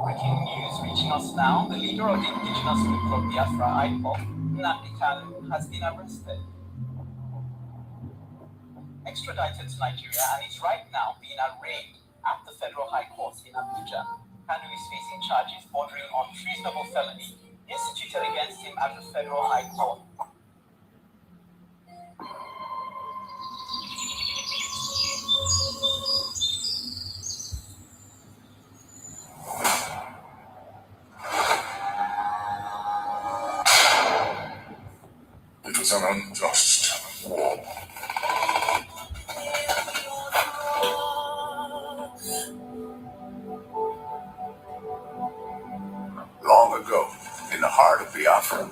Breaking news reaching us now, the leader of the indigenous people of Biafra, Nnamdi Kanu, has been arrested. Extradited to Nigeria and is right now being arraigned at the Federal High Court in Abuja. Kanu is facing charges bordering on treasonable felony instituted against him at the Federal High Court. It was an unjust war. Long ago, in the heart of Biafra,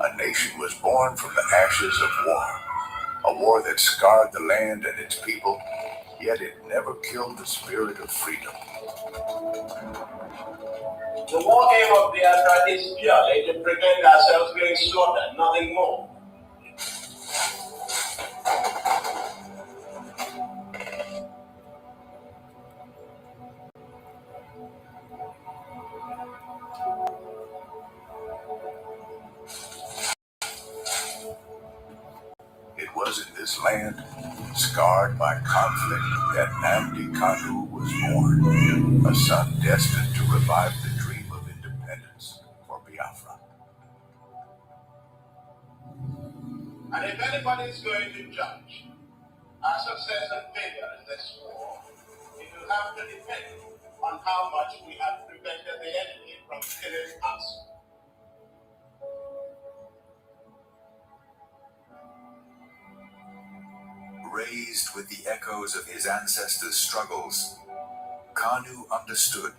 a nation was born from the ashes of war. A war that scarred the land and its people, yet it never killed the spirit of freedom. The war aim of Biafra is purely to prevent ourselves being slaughtered, nothing more. It was in this land, scarred by conflict, that Nnamdi Kanu was born, a son destined to revive the dream of independence for Biafra. And if anybody is going to judge our success and failure in this war, it will have to depend on how much we have prevented the enemy from killing us. Raised with the echoes of his ancestors' struggles, Kanu understood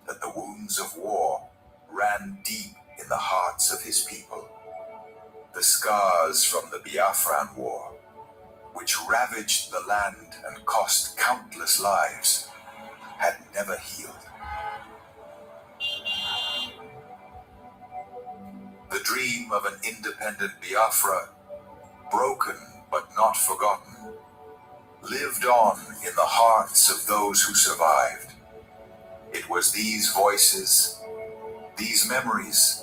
that the wounds of war ran deep in the hearts of his people. The scars from the Biafran War, which ravaged the land and cost countless lives, had never healed. The dream of an independent Biafra, broken but not forgotten, lived on in the hearts of those who survived. It was these voices, these memories,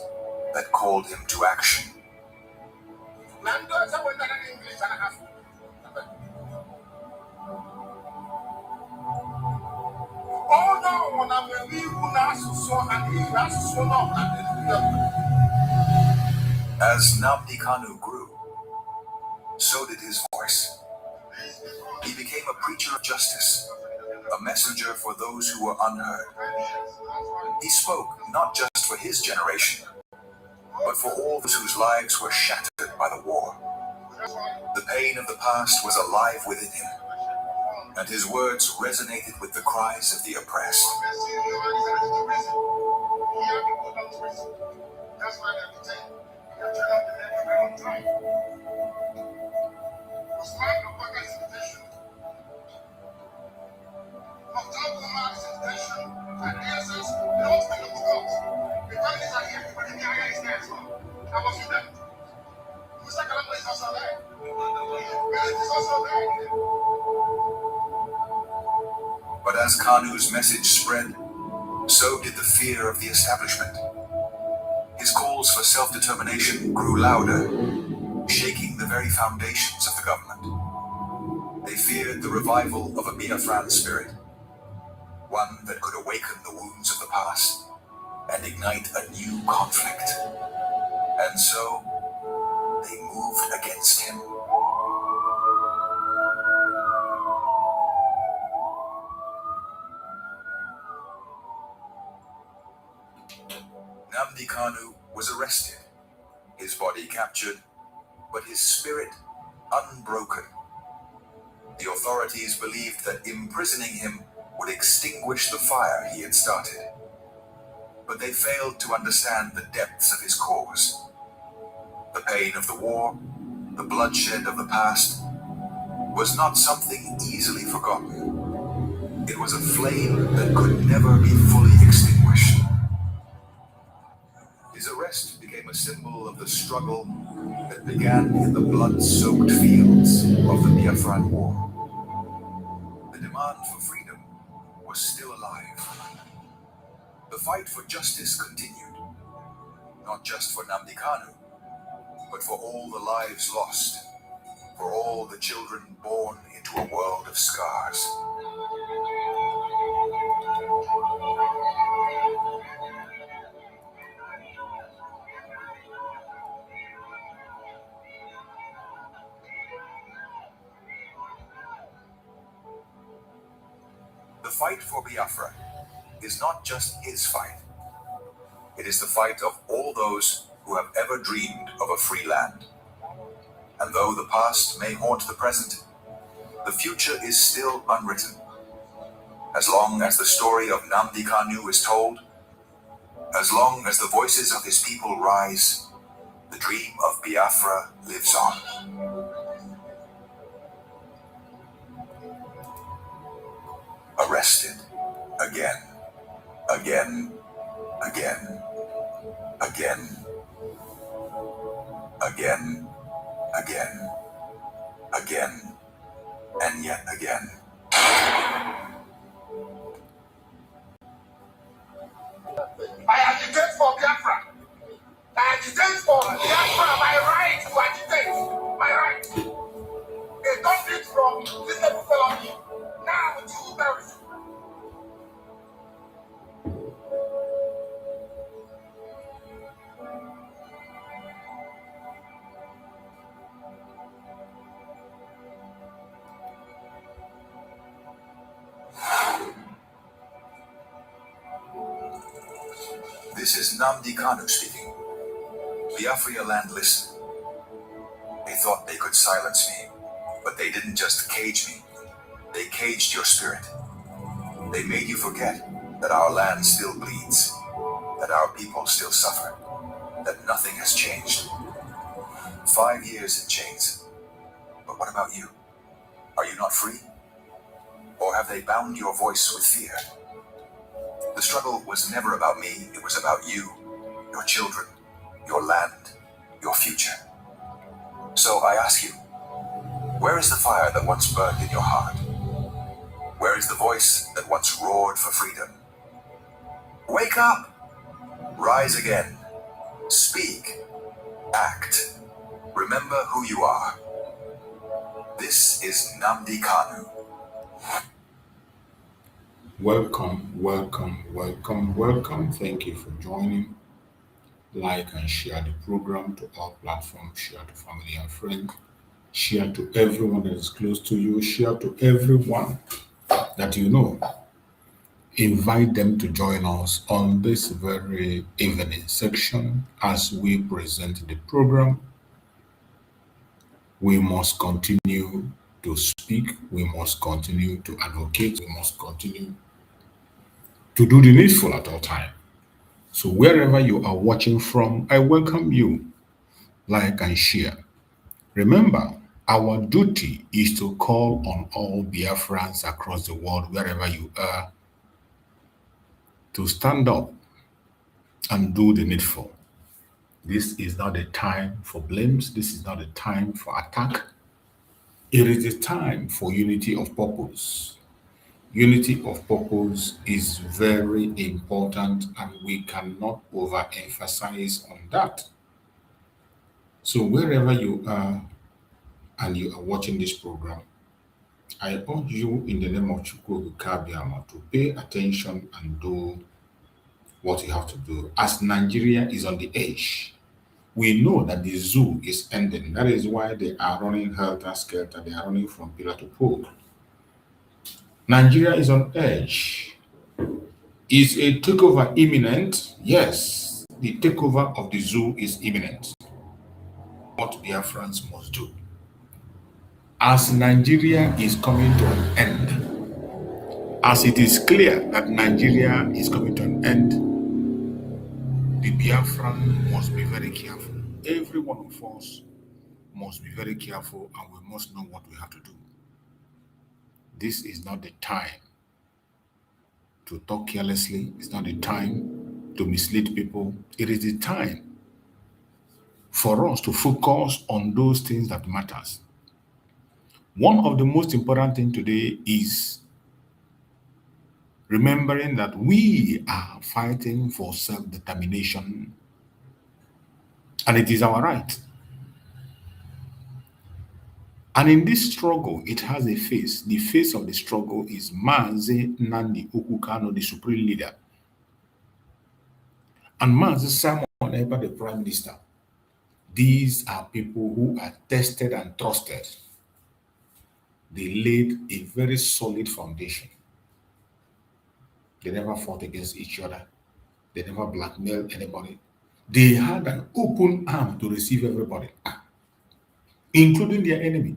that called him to action. As Nnamdi Kanu grew, so did his voice. He became a preacher of justice, a messenger for those who were unheard. He spoke not just for his generation, but for all those whose lives were shattered by the war. The pain of the past was alive within him, and his words resonated with the cries of the oppressed. But as Kanu's message spread, so did the fear of the establishment. His calls for self-determination grew louder, shaking the very foundations of the government. They feared the revival of a Biafran spirit, one that could awaken the wounds of the past and ignite a new conflict. And so, they moved against him. Nnamdi Kanu was arrested, his body captured, but his spirit unbroken. The authorities believed that imprisoning him would extinguish the fire he had started. But they failed to understand the depths of his cause. The pain of the war, the bloodshed of the past, was not something easily forgotten. It was a flame that could never be fully extinguished. His arrest became a symbol of the struggle that began in the blood-soaked fields of the Biafran War. The demand for freedom was still alive. The fight for justice continued, not just for Nnamdi Kanu, but for all the lives lost, for all the children born into a world of scars. The fight for Biafra is not just his fight. It is the fight of all those who have ever dreamed of a free land. And though the past may haunt the present, the future is still unwritten. As long as the story of Nnamdi Kanu is told, as long as the voices of his people rise, the dream of Biafra lives on. Arrested again, again, again, again, again, again, again, and yet again. I agitate for Biafra. I agitate for Biafra. My right to agitate. My right. They got it from this felony. Now with you terrorists. This is Nnamdi Kanu speaking. Biafra land, listen. They thought they could silence me, but they didn't just cage me. They caged your spirit. They made you forget that our land still bleeds, that our people still suffer, that nothing has changed. 5 years in chains. But what about you? Are you not free? Or have they bound your voice with fear? The struggle was never about me, it was about you, your children, your land, your future. So I ask you, where is the fire that once burned in your heart? Where is the voice that once roared for freedom? Wake up! Rise again. Speak. Act. Remember who you are. This is Nnamdi Kanu. Welcome, welcome, welcome, welcome. Thank you for joining. Like and share the program to all platforms. Share to family and friends. Share to everyone that is close to you. Share to everyone that you know. Invite them to join us on this very evening section as we present the program. We must continue to speak. We must continue to advocate. We must continue to do the needful at all times. So wherever you are watching from, I welcome you. Like and share. Remember, our duty is to call on all Biafrans across the world, wherever you are, to stand up and do the needful. This is not the time for blames. This is not the time for attack. It is the time for unity of purpose. Unity of purpose is very important, and we cannot overemphasize on that. So wherever you are and you are watching this program, I urge you in the name of Chukwu Kabiama to pay attention and do what you have to do. As Nigeria is on the edge, we know that the zoo is ending. That is why they are running helter-skelter. They are running from pillar to pole. Nigeria is on edge. Is a takeover imminent? Yes, the takeover of the zoo is imminent. What Biafrans must do. As Nigeria is coming to an end, as it is clear that Nigeria is coming to an end, the Biafran must be very careful. Every one of us must be very careful, and we must know what we have to do. This is not the time to talk carelessly. It's not the time to mislead people. It is the time for us to focus on those things that matters. One of the most important things today is remembering that we are fighting for self-determination and it is our right. And in this struggle, it has a face. The face of the struggle is Mazi Nnamdi Kanu, the supreme leader, and Mazi Simon Ekpa, the prime minister. These are people who are tested and trusted. They laid a very solid foundation. They never fought against each other. They never blackmailed anybody. They had an open arm to receive everybody, including their enemy.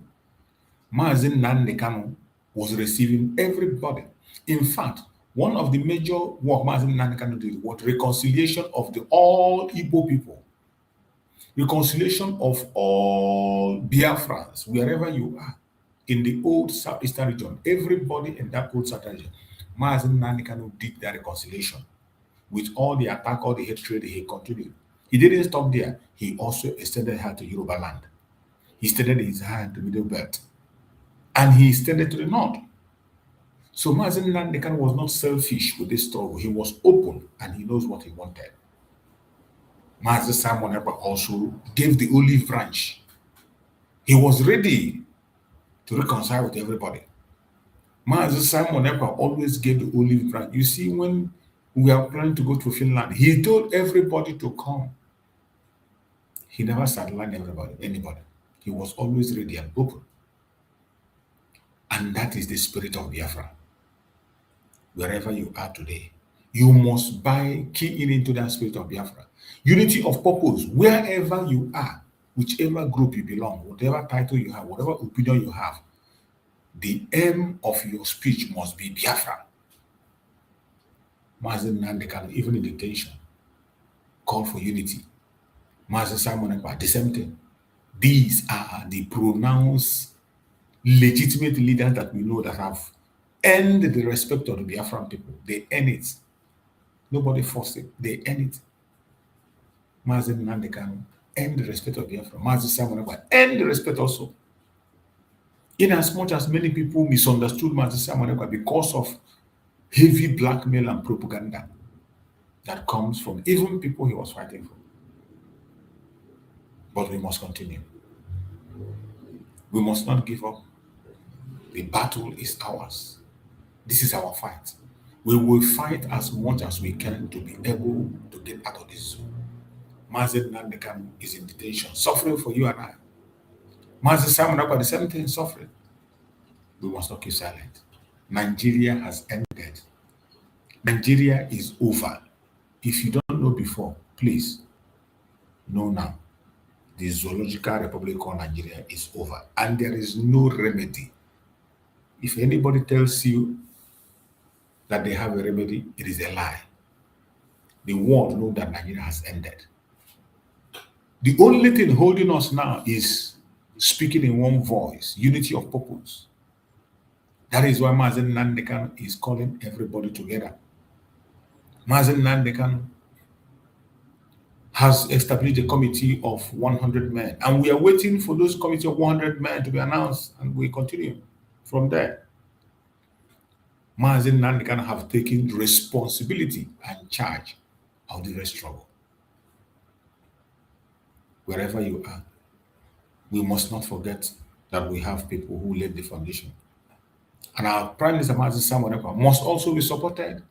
Mazi Nnamdi Kanu was receiving everybody. In fact, one of the major work Mazi Nnamdi Kanu did was reconciliation of the all Igbo people, reconciliation of all Biafrans, wherever you are, in the old southeastern region, everybody in that old southern region. Mazi Nnamdi Kanu did that reconciliation. With all the attack, all the hatred, he continued. He didn't stop there. He also extended her to Yoruba land. He extended his hand to Middle Belt. And he extended to the north. So Mazi Nnamdi Kanu was not selfish with this struggle. He was open and he knows what he wanted. Mazi Simon Ekpa also gave the olive branch. He was ready to reconcile with everybody. Mazi Simon Ekpa always gave the olive branch. You see, when we are planning to go to Finland, he told everybody to come. He never sidelined anybody. He was always ready and open. And that is the spirit of Biafra. Wherever you are today, you must key into that spirit of Biafra. Unity of purpose, wherever you are, whichever group you belong, whatever title you have, whatever opinion you have, the aim of your speech must be Biafra. Mazi Nnamdi Kanu, even in detention, call for unity. Mazi Simon Ekpa, the same thing. These are the pronounced legitimate leaders that we know that have earned the respect of the Biafran people. They earn it. Nobody forced it. They earn it. Mazi Nnamdi Kanu earned the respect of Biafra. Mazi Simon Ekpa earned the respect also. In as much as many people misunderstood Mazi Simon Ekpa because of heavy blackmail and propaganda that comes from even people he was fighting for. But we must continue. We must not give up. The battle is ours. This is our fight. We will fight as much as we can to be able to get out of this zone. Mazi Nnamdi Kanu is in detention, suffering for you and I. Mazi Simon Ekpa, the same thing, suffering. We must not keep silent. Nigeria has ended. Nigeria is over. If you don't know before, please know now. The zoological republic called Nigeria is over, and there is no remedy. If anybody tells you that they have a remedy, it is a lie. The world knows that Nigeria has ended. The only thing holding us now is speaking in one voice, unity of purpose. That is why Mazi Nnamdi Kanu is calling everybody together. Mazi Nnamdi Kanu has established a committee of 100 men, and we are waiting for those committee of 100 men to be announced, and we continue from there. Mazi Nnamdi Kanu have taken responsibility and charge of the struggle. Wherever you are, we must not forget that we have people who laid the foundation. And our Prime Minister Mazi Simon Ekpa must also be supported.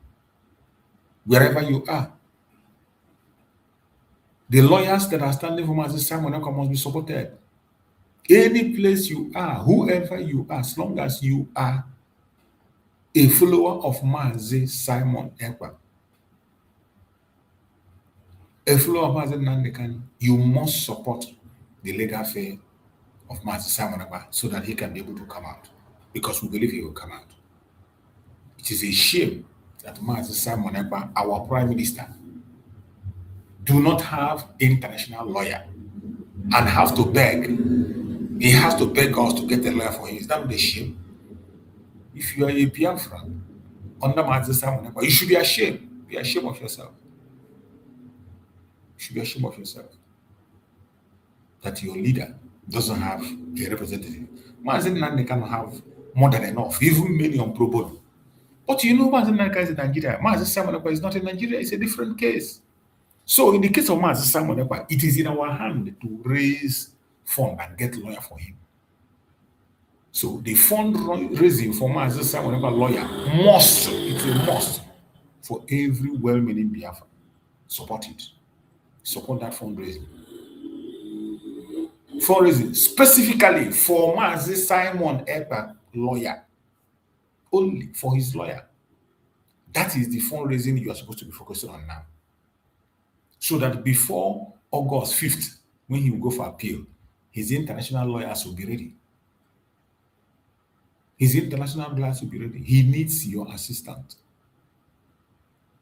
Wherever you are, the lawyers that are standing for Mazi Simon Ekpa must be supported. Any place you are, whoever you are, as long as you are a follower of Mazi Simon Ekpa, a follower of Mazi Nnamdi Kanu, you must support the legal affair of Mazi Simon Ekpa so that he can be able to come out, because we believe he will come out. It is a shame that Mazi Simon Ekpa, our Prime Minister, do not have international lawyer and have to beg. He has to beg us to get a lawyer for him. Is that not a shame? If you are a Biafran under Mazi Simon Ekpa. You should be ashamed. Be ashamed of yourself. You should be ashamed of yourself that your leader doesn't have a representative. Mazi Nnamdi can have more than enough, even many on pro bono. But you know, Mazi Nnamdi is in Nigeria. Mazi Simon Ekpa is not in Nigeria. It's a different case. So in the case of Mazi Simon Ekpa, it is in our hand to raise fund and get lawyer for him. So the fundraising for Mazi Simon Ekpa lawyer it's a must for every well-meaning Biafra. Support it. Support that fundraising. Fundraising specifically for Mazi Simon Ekpa lawyer. Only for his lawyer. That is the fundraising you are supposed to be focusing on now. So that before August 5th, when he will go for appeal, his international lawyers will be ready. His international lawyers will be ready. He needs your assistance.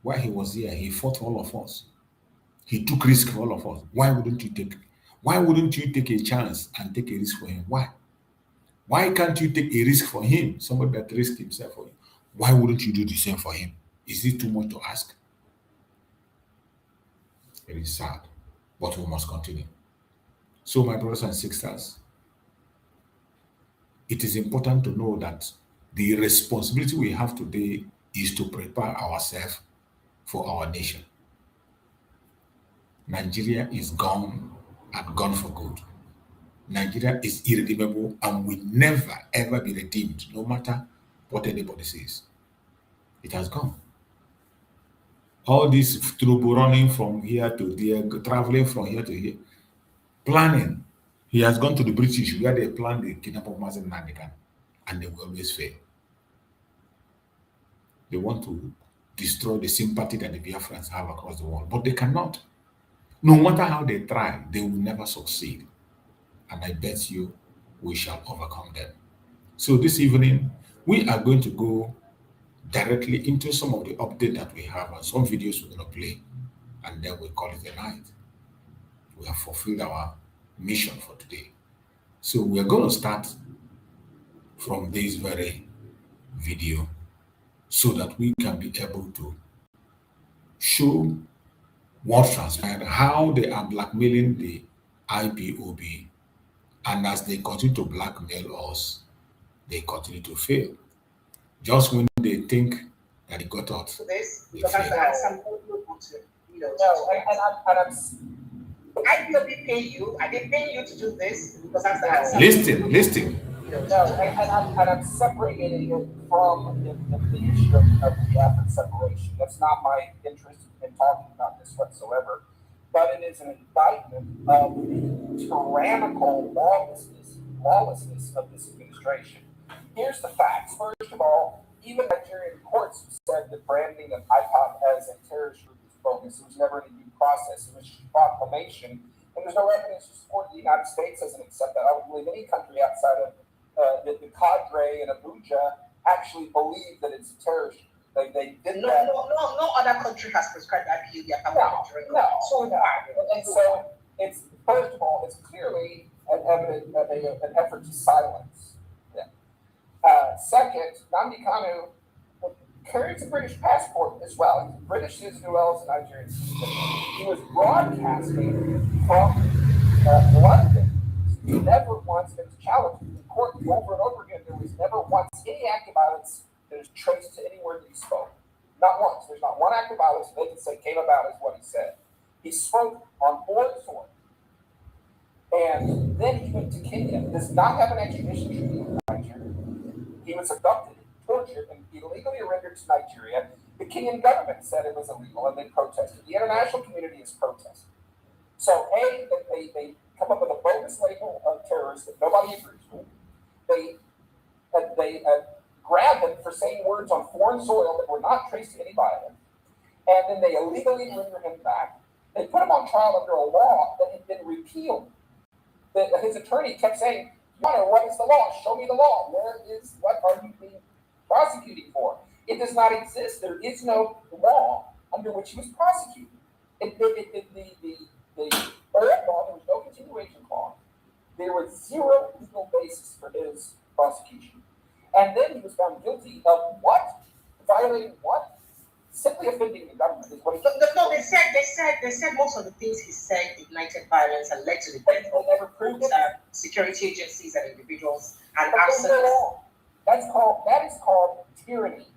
While he was here, he fought for all of us. He took risk for all of us. Why wouldn't you take a chance and take a risk for him? Why? Why can't you take a risk for him? Somebody that risked himself for you. Why wouldn't you do the same for him? Is it too much to ask? It is sad, but we must continue. So, my brothers and sisters, it is important to know that the responsibility we have today is to prepare ourselves for our nation. Nigeria is gone and gone for good. Nigeria is irredeemable and will never ever be redeemed, no matter what anybody says. It has gone. All this trouble running from here to there, traveling from here to here, planning. He has gone to the British where they planned the kidnapping of Mazi Nnamdi, and they will always fail. They want to destroy the sympathy that the Biafrans have across the world, but they cannot. No matter how they try, they will never succeed. And I bet you we shall overcome them. So this evening, we are going to go directly into some of the updates that we have and some videos we're going to play, and then we'll call it a night. We have fulfilled our mission for today. So we're going to start from this very video so that we can be able to show what transpired, how they are blackmailing the IPOB, and as they continue to blackmail us, they continue to fail. Just when they think that it got out, they fail. IPOB pay you? Are they paying you to do this? Because that's the answer. Listen. I'm separating it from the issue of the Biafran separation. That's not my interest in talking about this whatsoever. But it is an indictment of the tyrannical lawlessness of this administration. Here's the facts. First of all, even Nigerian courts said that branding of IPOB as a terrorist group is bogus. It was never in a due process. It was just a proclamation. And there's no evidence to support the United States doesn't accept that. I don't believe any country outside of the cadre in Abuja actually believe that it's a terrorist group. They did that. No other country has prescribed IPOB. No. So it's first of all, it's clearly an effort to silence them. Second, Nnamdi Kanu carries a British passport as well. He's a British citizen who else a Nigerian citizen. He was broadcasting from London. He never once been challenged in court over and over again. There was never once any act of violence that is traced to any word that he spoke. Not once. There's not one act of violence they can say came about as what he said. He spoke on board sword. And then he went to Kenya. Does not have an extradition treaty with Nigeria. He was abducted, tortured, and illegally rendered to Nigeria. The Kenyan government said it was illegal, and they protested. The international community has protested. So, they come up with a bogus label of terrorists that nobody agrees with. They grab him for saying words on foreign soil that were not traced to any violence, and then they illegally render him back. They put him on trial under a law that had been repealed. His attorney kept saying, Your Honor, what is the law? Show me the law. What are you being prosecuting for? It does not exist. There is no law under which he was prosecuted. The old law, there was no continuation clause. There was zero legal basis for his prosecution. And then he was found guilty of what? violating what? Simply offending the government is what he No, they said most of the things he said ignited violence and led to the death of never proved it. security agencies and individuals and But absence. that is called tyranny.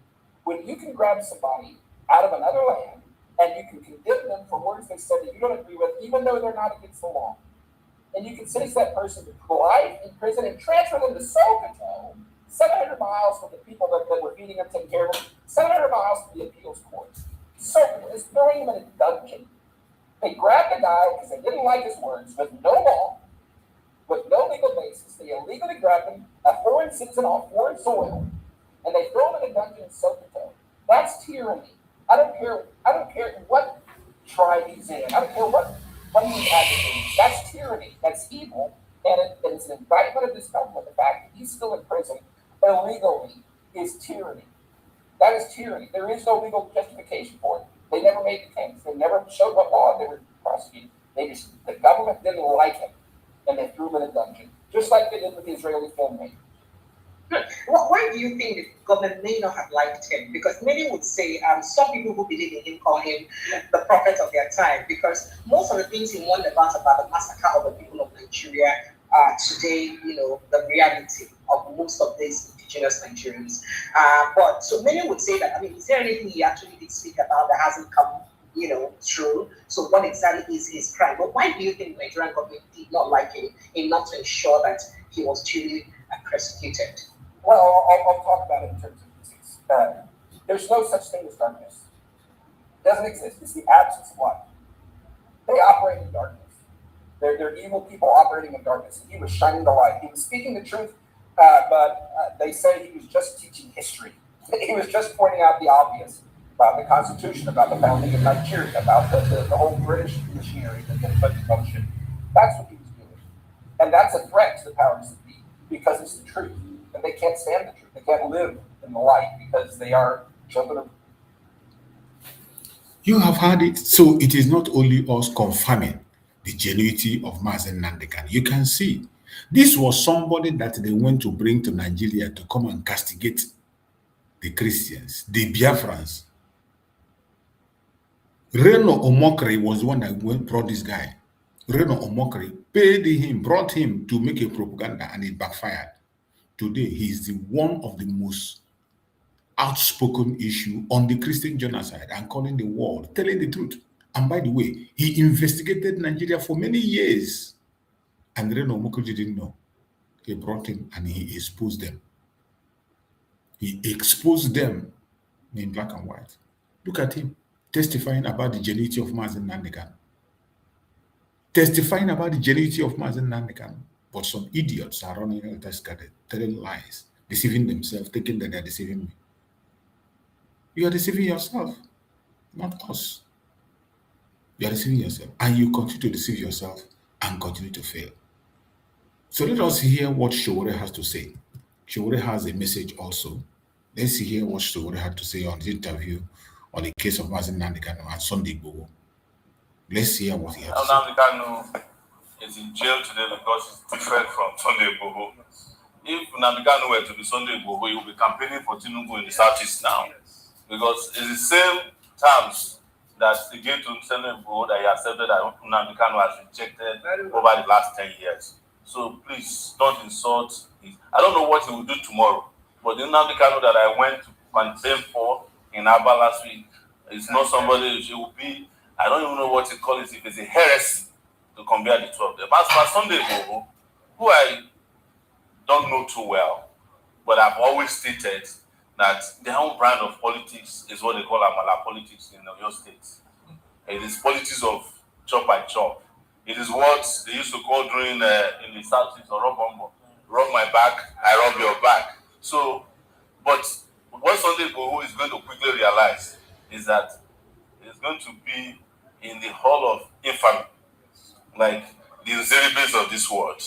When you can grab somebody out of another land and you can condemn them for words they said that you don't agree with, even though they're not against the law, and you can sentence that person to life in prison and transfer them to Sokoto, 700 miles from the people that were feeding them, taking care of them, 700 miles from the appeals court. Sokoto is throwing him in a dungeon. They grabbed the guy because they didn't like his words with no law, with no legal basis. They illegally grabbed him, a foreign citizen on foreign soil, and they throw him in a dungeon in Sokoto. That's tyranny. I don't care what tribe he's in. I don't care what he's advocating. That's tyranny. That's evil. And it's an indictment of this government. The fact that he's still in prison illegally is tyranny. That is tyranny. There is no legal justification for it. They never made the case. They never showed what law they were prosecuting. The government didn't like him, and they threw him in a dungeon, just like they did with the Israeli filmmaker. Well, why do you think the government may not have liked him? Because many would say, some people who believe in him call him the prophet of their time, because most of the things he warned about the massacre of the people of Nigeria are today, the reality of most of these indigenous Nigerians. But so many would say that, is there anything he actually did speak about that hasn't come, true? So what exactly is his crime? But why do you think the Nigerian government did not like him enough to ensure that he was truly persecuted? Well, I'll talk about it in terms of disease. There's no such thing as darkness. It doesn't exist. It's the absence of light. They operate in darkness. They're evil people operating in darkness. He was shining the light. He was speaking the truth, but they say he was just teaching history. He was just pointing out the obvious about the Constitution, about the founding of Nigeria, about the whole British machinery that they put in motion. That's what he was doing. And that's a threat to the powers that be, because it's the truth. And they can't stand the truth. They can't live in the light because they are children of. You have heard it. So it is not only us confirming the genuinity of Mazi Nnamdi Kanu. You can see this was somebody that they went to bring to Nigeria to come and castigate the Christians, the Biafrans. Reno Omokri was the one that brought this guy. Reno Omokri paid him, brought him to make a propaganda, and it backfired. Today, he is the one of the most outspoken issue on the Christian genocide and calling the world, telling the truth. And by the way, he investigated Nigeria for many years. And Reno Omokri didn't know. He brought him and he exposed them. He exposed them in black and white. Look at him testifying about the genuinity of Mazi Nnamdi Kanu. Testifying about the genuinity of Mazi Nnamdi Kanu. But some idiots are running out of scattered, telling lies, deceiving themselves, thinking that they're deceiving me. You are deceiving yourself, not us. You are deceiving yourself, and you continue to deceive yourself and continue to fail. So let us hear what Sowore has to say. Sowore has a message also. Let's hear what Sowore had to say on the interview on the case of Mazi Nnamdi Kanu and Sunday Igboho. Let's hear what he had to say. Nnamdi Kanu is in jail today because it's different from Sunday Igboho. If Nnamdi Kanu were to be Sunday Igboho, he would be campaigning for Tinubu in the southeast now, because it's the same terms that he gave to Sunday Igboho that he accepted that Nnamdi Kanu has rejected over the last 10 years. So please don't insult his. I don't know what he will do tomorrow, but the Nnamdi Kanu that I went to campaign for in Aba last week is not somebody. She will be. I don't even know what to call it. If it's a heresy to compare the two of them. As for Sunday Igboho, who I don't know too well, but I've always stated that their own brand of politics is what they call Amala politics in your states. It is politics of chop and chop. It is what they used to call during in the Southeast or rub my back, I rub your back. So, but what Sunday Igboho is going to quickly realize is that it's going to be in the hall of infamy, like the Zeribes of this world,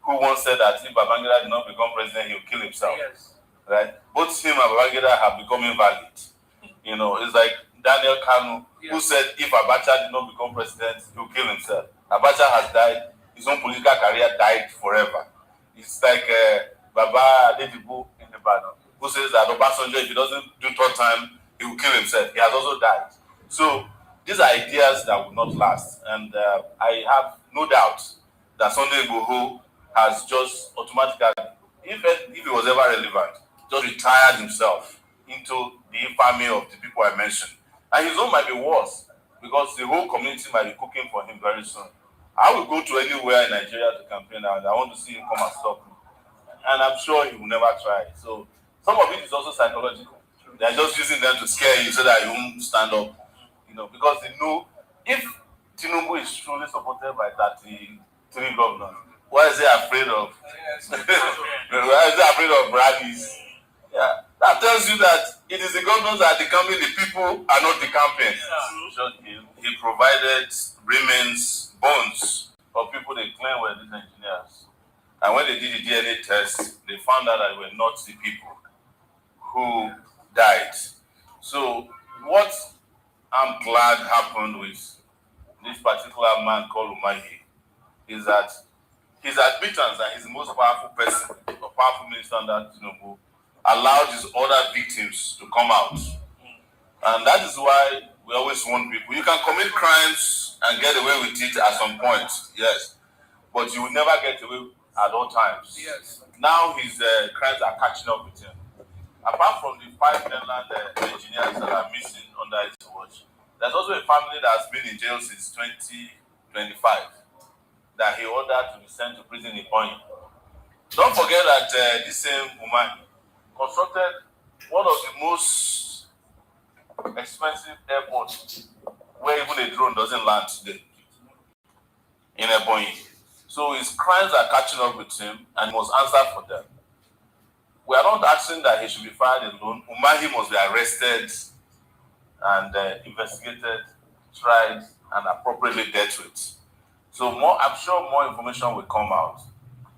who once said that if Babangida did not become president, he will kill himself. Yes. Right? Both him and Babangida have become invalid. It's like Daniel Kanu, who said if Abacha did not become president, he will kill himself. Abacha has died. His own political career died forever. It's like Baba Adedibu in Ibadan, who says that Obasanjo, if he doesn't do third time, he will kill himself. He has also died. So these are ideas that will not last. And I have no doubt that Sunday Igboho has just automatically, if he was ever relevant, just retired himself into the infamy of the people I mentioned. And his own might be worse, because the whole community might be cooking for him very soon. I will go to anywhere in Nigeria to campaign, and I want to see him come and stop me. And I'm sure he will never try. So some of it is also psychological. They're just using them to scare you so that you won't stand up. Because they know if Tinubu is truly supported by 33 governors, why is he afraid of? Why is he afraid of rallies? Yeah, that tells you that it is the governors that are the campaign, the people are not the campaign. So he provided remains, bones of people they claim were these engineers. And when they did the DNA test, they found out that they were not the people who died. So what I'm glad happened with this particular man called Umahi is that his admittance that he's the most powerful person, a powerful minister under Tinubu, allowed his other victims to come out. And that is why we always warn people. You can commit crimes and get away with it at some point, yes. But you will never get away at all times. Yes. Now his crimes are catching up with him. Apart from the 5 mainland engineers that are missing under his watch, there's also a family that has been in jail since 2025 that he ordered to be sent to prison in Bonny. Don't forget that this same woman constructed one of the most expensive airports where even a drone doesn't land today in Ebonyi. So his crimes are catching up with him and he must answer for them. We are not asking that he should be fired alone. Umahi must be arrested and investigated, tried, and appropriately dealt with. So I'm sure more information will come out.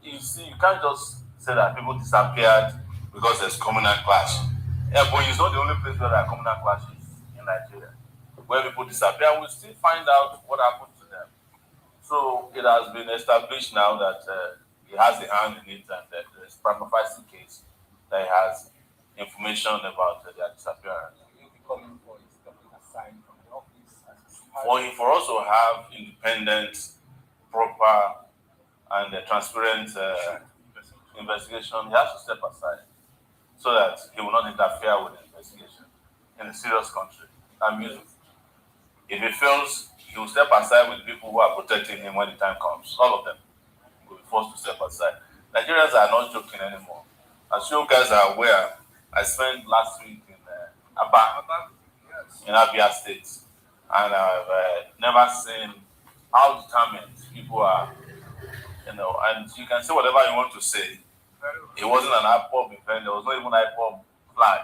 You see, you can't just say that people disappeared because there's communal clash. Ebonyi is not the only place where there are communal clashes in Nigeria. Where people disappear, we'll still find out what happened to them. So it has been established now that he has a hand in it, and there's a prima facie case that he has information about their disappearance. For us to have independent, proper, and transparent investigation, he has to step aside so that he will not interfere with the investigation in a serious country. If he fails, he will step aside with people who are protecting him when the time comes. All of them will be forced to step aside. Nigerians are not joking anymore. As you guys are aware, I spent last week in Aba, in Abia State, and I've never seen how determined people are, and you can say whatever you want to say. It wasn't an IPOB event, there was not even an IPOB flag.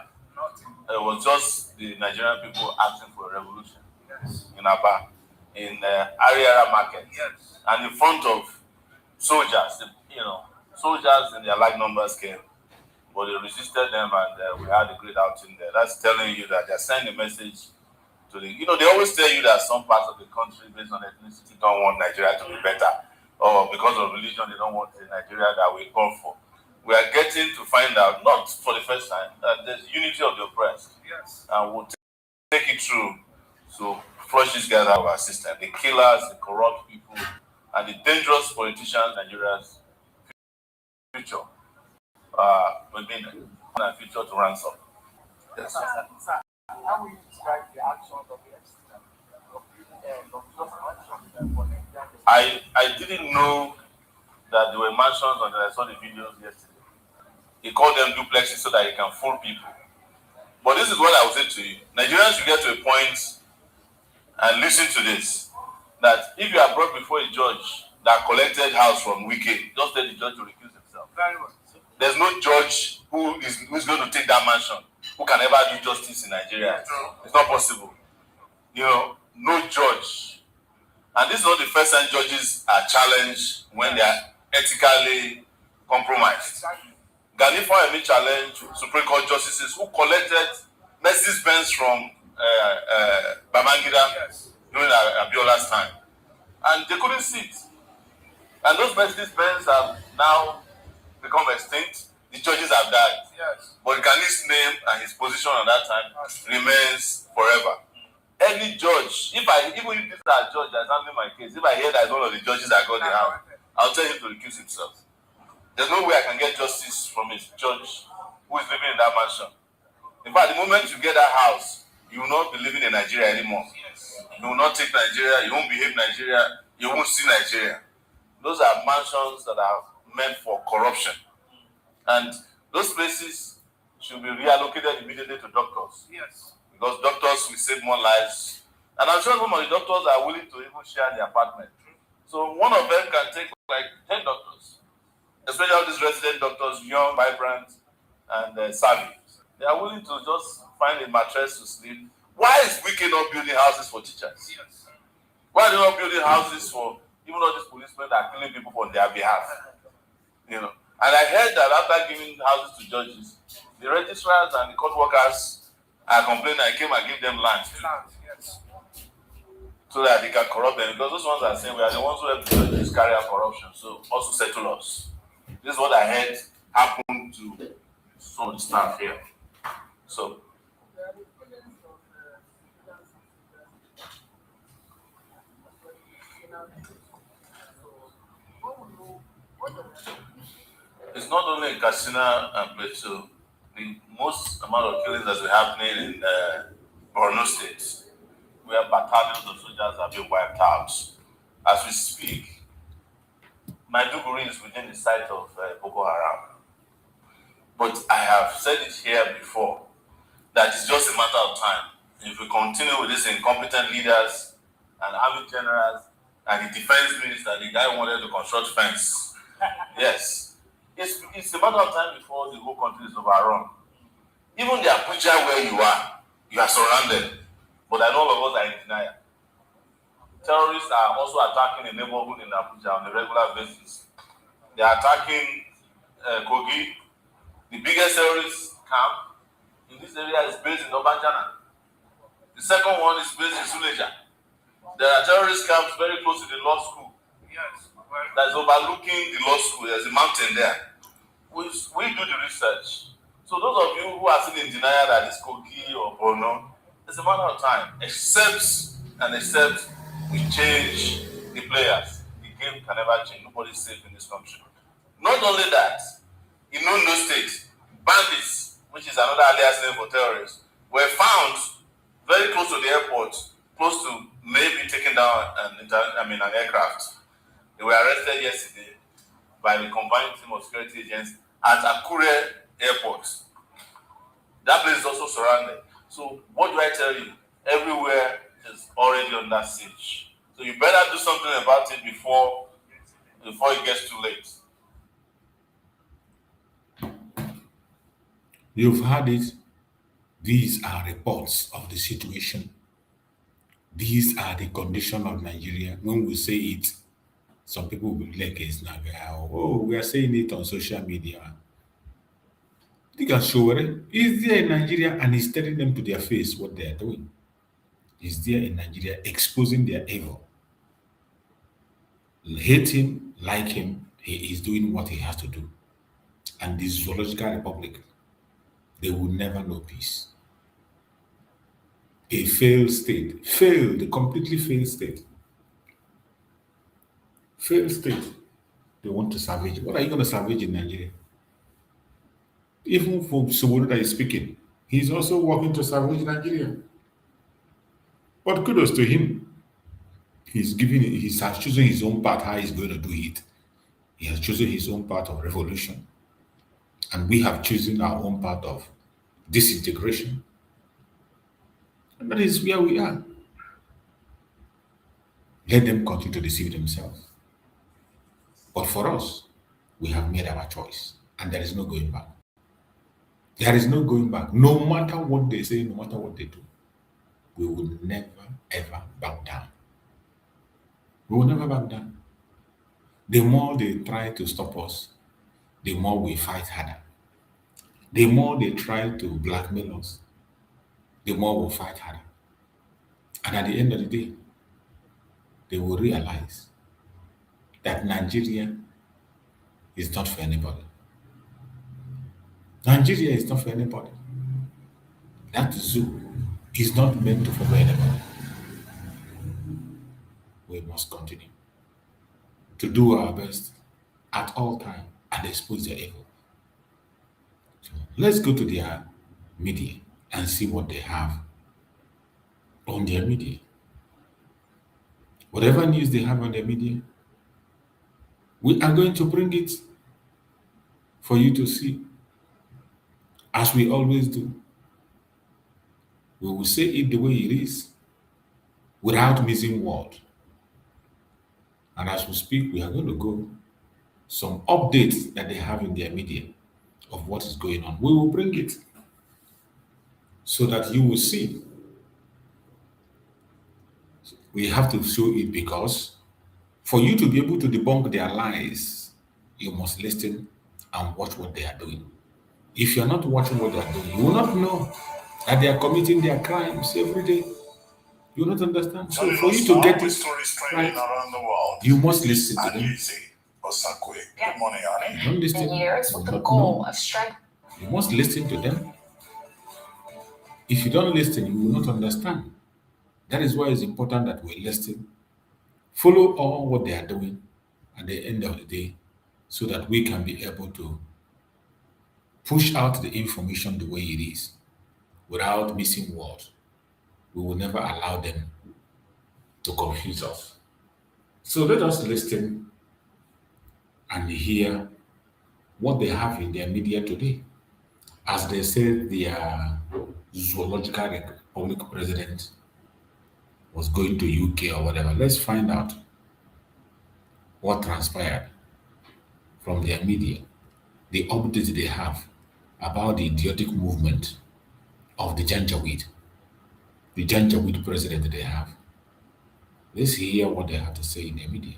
It was just the Nigerian people asking for a revolution in Aba, in Ariara Market, and in front of soldiers. Soldiers in their like numbers came, but they resisted them, and we had a great outing there. That's telling you that they're sending a message to the. They always tell you that some parts of the country, based on ethnicity, don't want Nigeria to be better, or because of religion, they don't want the Nigeria that we call for. We are getting to find out, not for the first time, that there's unity of the oppressed. Yes. And we'll take it through to flush these guys out of our system. The killers, the corrupt people, and the dangerous politicians, Nigeria's future. We've been a future to ransom. Yes. How will you describe the actions of the I didn't know that there were mansions until I saw the videos yesterday. He called them duplexes so that he can fool people. But this is what I will say to you. Nigerians should get to a point, and listen to this, that if you are brought before a judge that collected house from Wike, just tell the judge to recuse himself. Very well. There's no judge who's going to take that mansion who can ever do justice in Nigeria. It's not possible. No judge. And this is not the first time judges are challenged when they are ethically compromised. Ganifa Emi challenged Supreme Court justices who collected Mercedes-Benz from Babangida during Abiola's time. And they couldn't see it. And those Mercedes-Benz have now become extinct. the judges have died. Yes. But Gani's name and his position at that time remains forever. Any judge, even if this is a judge that's handling my case, if I hear that one of the judges that got the house, I'll tell him to recuse himself. There's no way I can get justice from a judge who is living in that mansion. In fact, the moment you get that house, you will not be living in Nigeria anymore. You will not take Nigeria, you won't behave Nigeria, you won't see Nigeria. Those are mansions that are meant for corruption. And those places should be reallocated immediately to doctors. Yes. Because doctors will save more lives. And I'm sure some of the doctors are willing to even share the apartment. So one of them can take like 10 doctors. Especially all these resident doctors, young, vibrant, and savvy. They are willing to just find a mattress to sleep. Why is Wike not building houses for teachers? Yes. Why are they not building houses for even all these policemen that are killing people on their behalf? You know. And I heard that after giving houses to judges, the registrars and the court workers are complaining. I came and gave them land. Yes. So that they can corrupt them. Because those ones are saying we are the ones who help the judges carry out corruption. So also settle us. This is what I heard happened to some of the staff here. So it's not only in Katsina and Plateau. The most amount of killings that are happening in Borno State, where battalions of soldiers are being wiped out. As we speak, Maiduguri is within the sight of Boko Haram. But I have said it here before, that it's just a matter of time. If we continue with these incompetent leaders and army generals and the defense minister, the guy who wanted to construct fence, yes. It's a matter of time before the whole country is overrun. Even the Abuja where you are surrounded. But I know all of us are in denial. Terrorists are also attacking a neighborhood in Abuja on a regular basis. They are attacking Kogi. The biggest terrorist camp in this area is based in Obanjana. The second one is based in Suleja. There are terrorist camps very close to the law school. Yes. That is overlooking the law school. There's a mountain there. We do the research. So those of you who are still in denial that it's Kogi or Borno, it's a matter of time. Except we change the players. The game can never change. Nobody's safe in this country. Not only that, in Ondo State, bandits, which is another alias name for terrorists, were found very close to the airport, close to maybe taking down an aircraft. They were arrested yesterday by the combined team of security agents at Akure Airport. That place is also surrounded. So what do I tell you? Everywhere is already under siege. So you better do something about it before it gets too late. You've heard it. These are reports of the situation. These are the condition of Nigeria. When we say it, some people will be like, it's not, we are saying it on social media. Think of Showere. He's there in Nigeria and he's telling them to their face what they are doing. He's there in Nigeria exposing their evil. Hate him, like him, he is doing what he has to do. And this zoological republic, they will never know peace. A failed state, a completely failed state. Failed state. They want to savage. What are you going to savage in Nigeria? Even for Sobolo that is speaking, he's also working to savage Nigeria. But kudos to him. He has chosen his own path, how he's going to do it. He has chosen his own path of revolution. And we have chosen our own path of disintegration. And that is where we are. Let them continue to deceive themselves. But for us, we have made our choice. And there is no going back. There is no going back. No matter what they say, no matter what they do, we will never, ever back down. We will never back down. The more they try to stop us, the more we fight harder. The more they try to blackmail us, the more we'll fight harder. And at the end of the day, they will realize that Nigeria is not for anybody. Nigeria is not for anybody. That zoo is not meant to follow anybody. We must continue to do our best at all times and expose their evil. So let's go to their media and see what they have on their media. Whatever news they have on their media, we are going to bring it for you to see, as we always do. We will say it the way it is, without missing word. And as we speak, we are going to go some updates that they have in their media of what is going on. We will bring it so that you will see. We have to show it because for you to be able to debunk their lies, you must listen and watch what they are doing. If you're not watching what they are doing, you will not know that they are committing their crimes every day. You will not understand. So for you to get it right, around the world. you must listen to them. Good morning, Annie. Don't listen. Years with You the will not goal know. of strength. You must listen to them. If you don't listen, you will not understand. That is why it's important that we listen, follow all what they are doing at the end of the day, so that we can be able to push out the information the way it is without missing words. We will never allow them to confuse us. So let us listen and hear what they have in their media today. As they said, their zoological republic president was going to UK or whatever. Let's find out what transpired from their media, the updates they have about the idiotic movement of the Janjaweed president they have. Let's hear what they have to say in their media.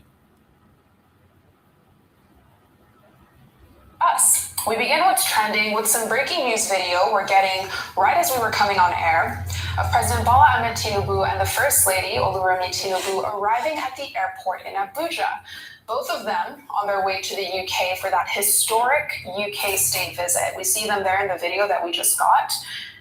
Us. We begin what's trending with some breaking news video we're getting right as we were coming on air of President Bola Ahmed Tinubu and the First Lady Oluremi Tinubu arriving at the airport in Abuja. Both of them on their way to the UK for that historic UK state visit. We see them there in the video that we just got.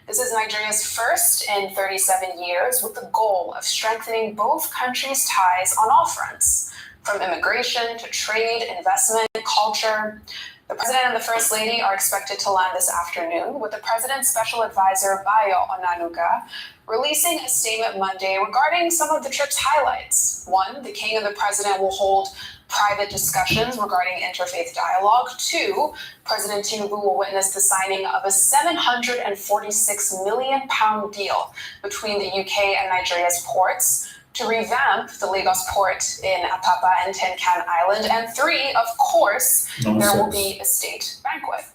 This is Nigeria's first in 37 years with the goal of strengthening both countries' ties on all fronts, from immigration to trade, investment, culture. The President and the First Lady are expected to land this afternoon, with the President's Special Advisor, Bayo Onanuga, releasing a statement Monday regarding some of the trip's highlights. One, the King and the President will hold private discussions regarding interfaith dialogue. Two, President Tinubu will witness the signing of a £746 million deal between the UK and Nigeria's ports to revamp the Lagos port in Apapa and Tenkan Island. And three, of course, there will be a state banquet.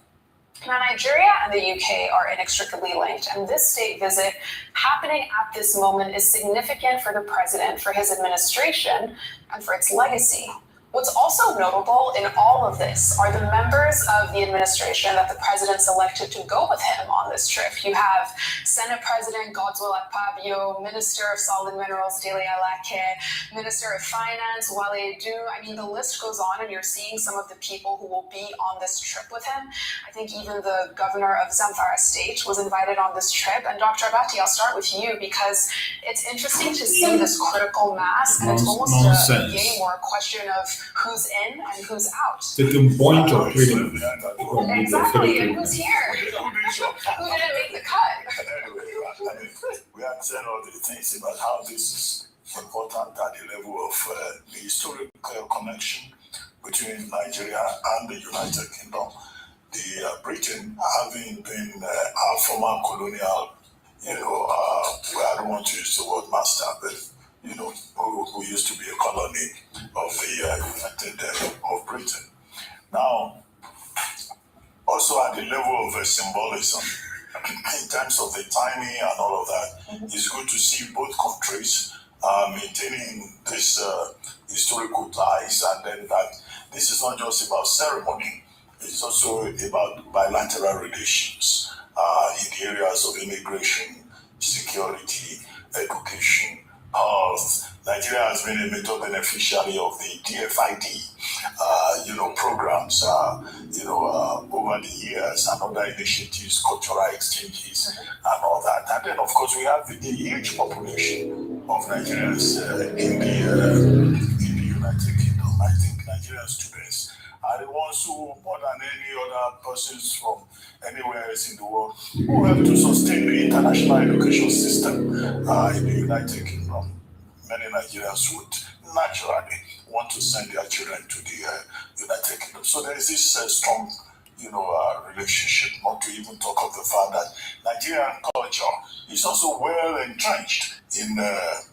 Now, Nigeria and the UK are inextricably linked, and this state visit happening at this moment is significant for the president, for his administration, and for its legacy. What's also notable in all of this are the members of the administration that the president selected to go with him on this trip. You have Senate President Godswill Akpabio, Minister of Solid Minerals Dele Alake, Minister of Finance Wale Edu. I mean, the list goes on, and you're seeing some of the people who will be on this trip with him. I think even the governor of Zamfara State was invited on this trip. And Dr. Abati, I'll start with you, because it's interesting to see this critical mass, and it's almost a game or a question of who's in and who's out. Taking point of freedom. Exactly, and who's here? Who didn't make the cut? Anyway, we are saying all the things about how this is important at the level of the historical connection between Nigeria and the United Kingdom. The Britain having been our former colonial, I don't want to use the word master, but who used to be a colony of the United of Britain. Now, also at the level of symbolism, in terms of the timing and all of that, it's good to see both countries maintaining this historical ties, and then that this is not just about ceremony, it's also about bilateral relations in the areas of immigration, security, education, health. Nigeria has been a major beneficiary of the DFID, programs, over the years and other initiatives, cultural exchanges, and all that. And then, of course, we have the huge population of Nigerians in the United Kingdom. I think Nigerian students are the ones who, more than any other persons from anywhere else in the world, who help to sustain the international education system in the United Kingdom. Many Nigerians would naturally want to send their children to the United Kingdom. So there is this strong, relationship, not to even talk of the fact that Nigerian culture is also well entrenched in the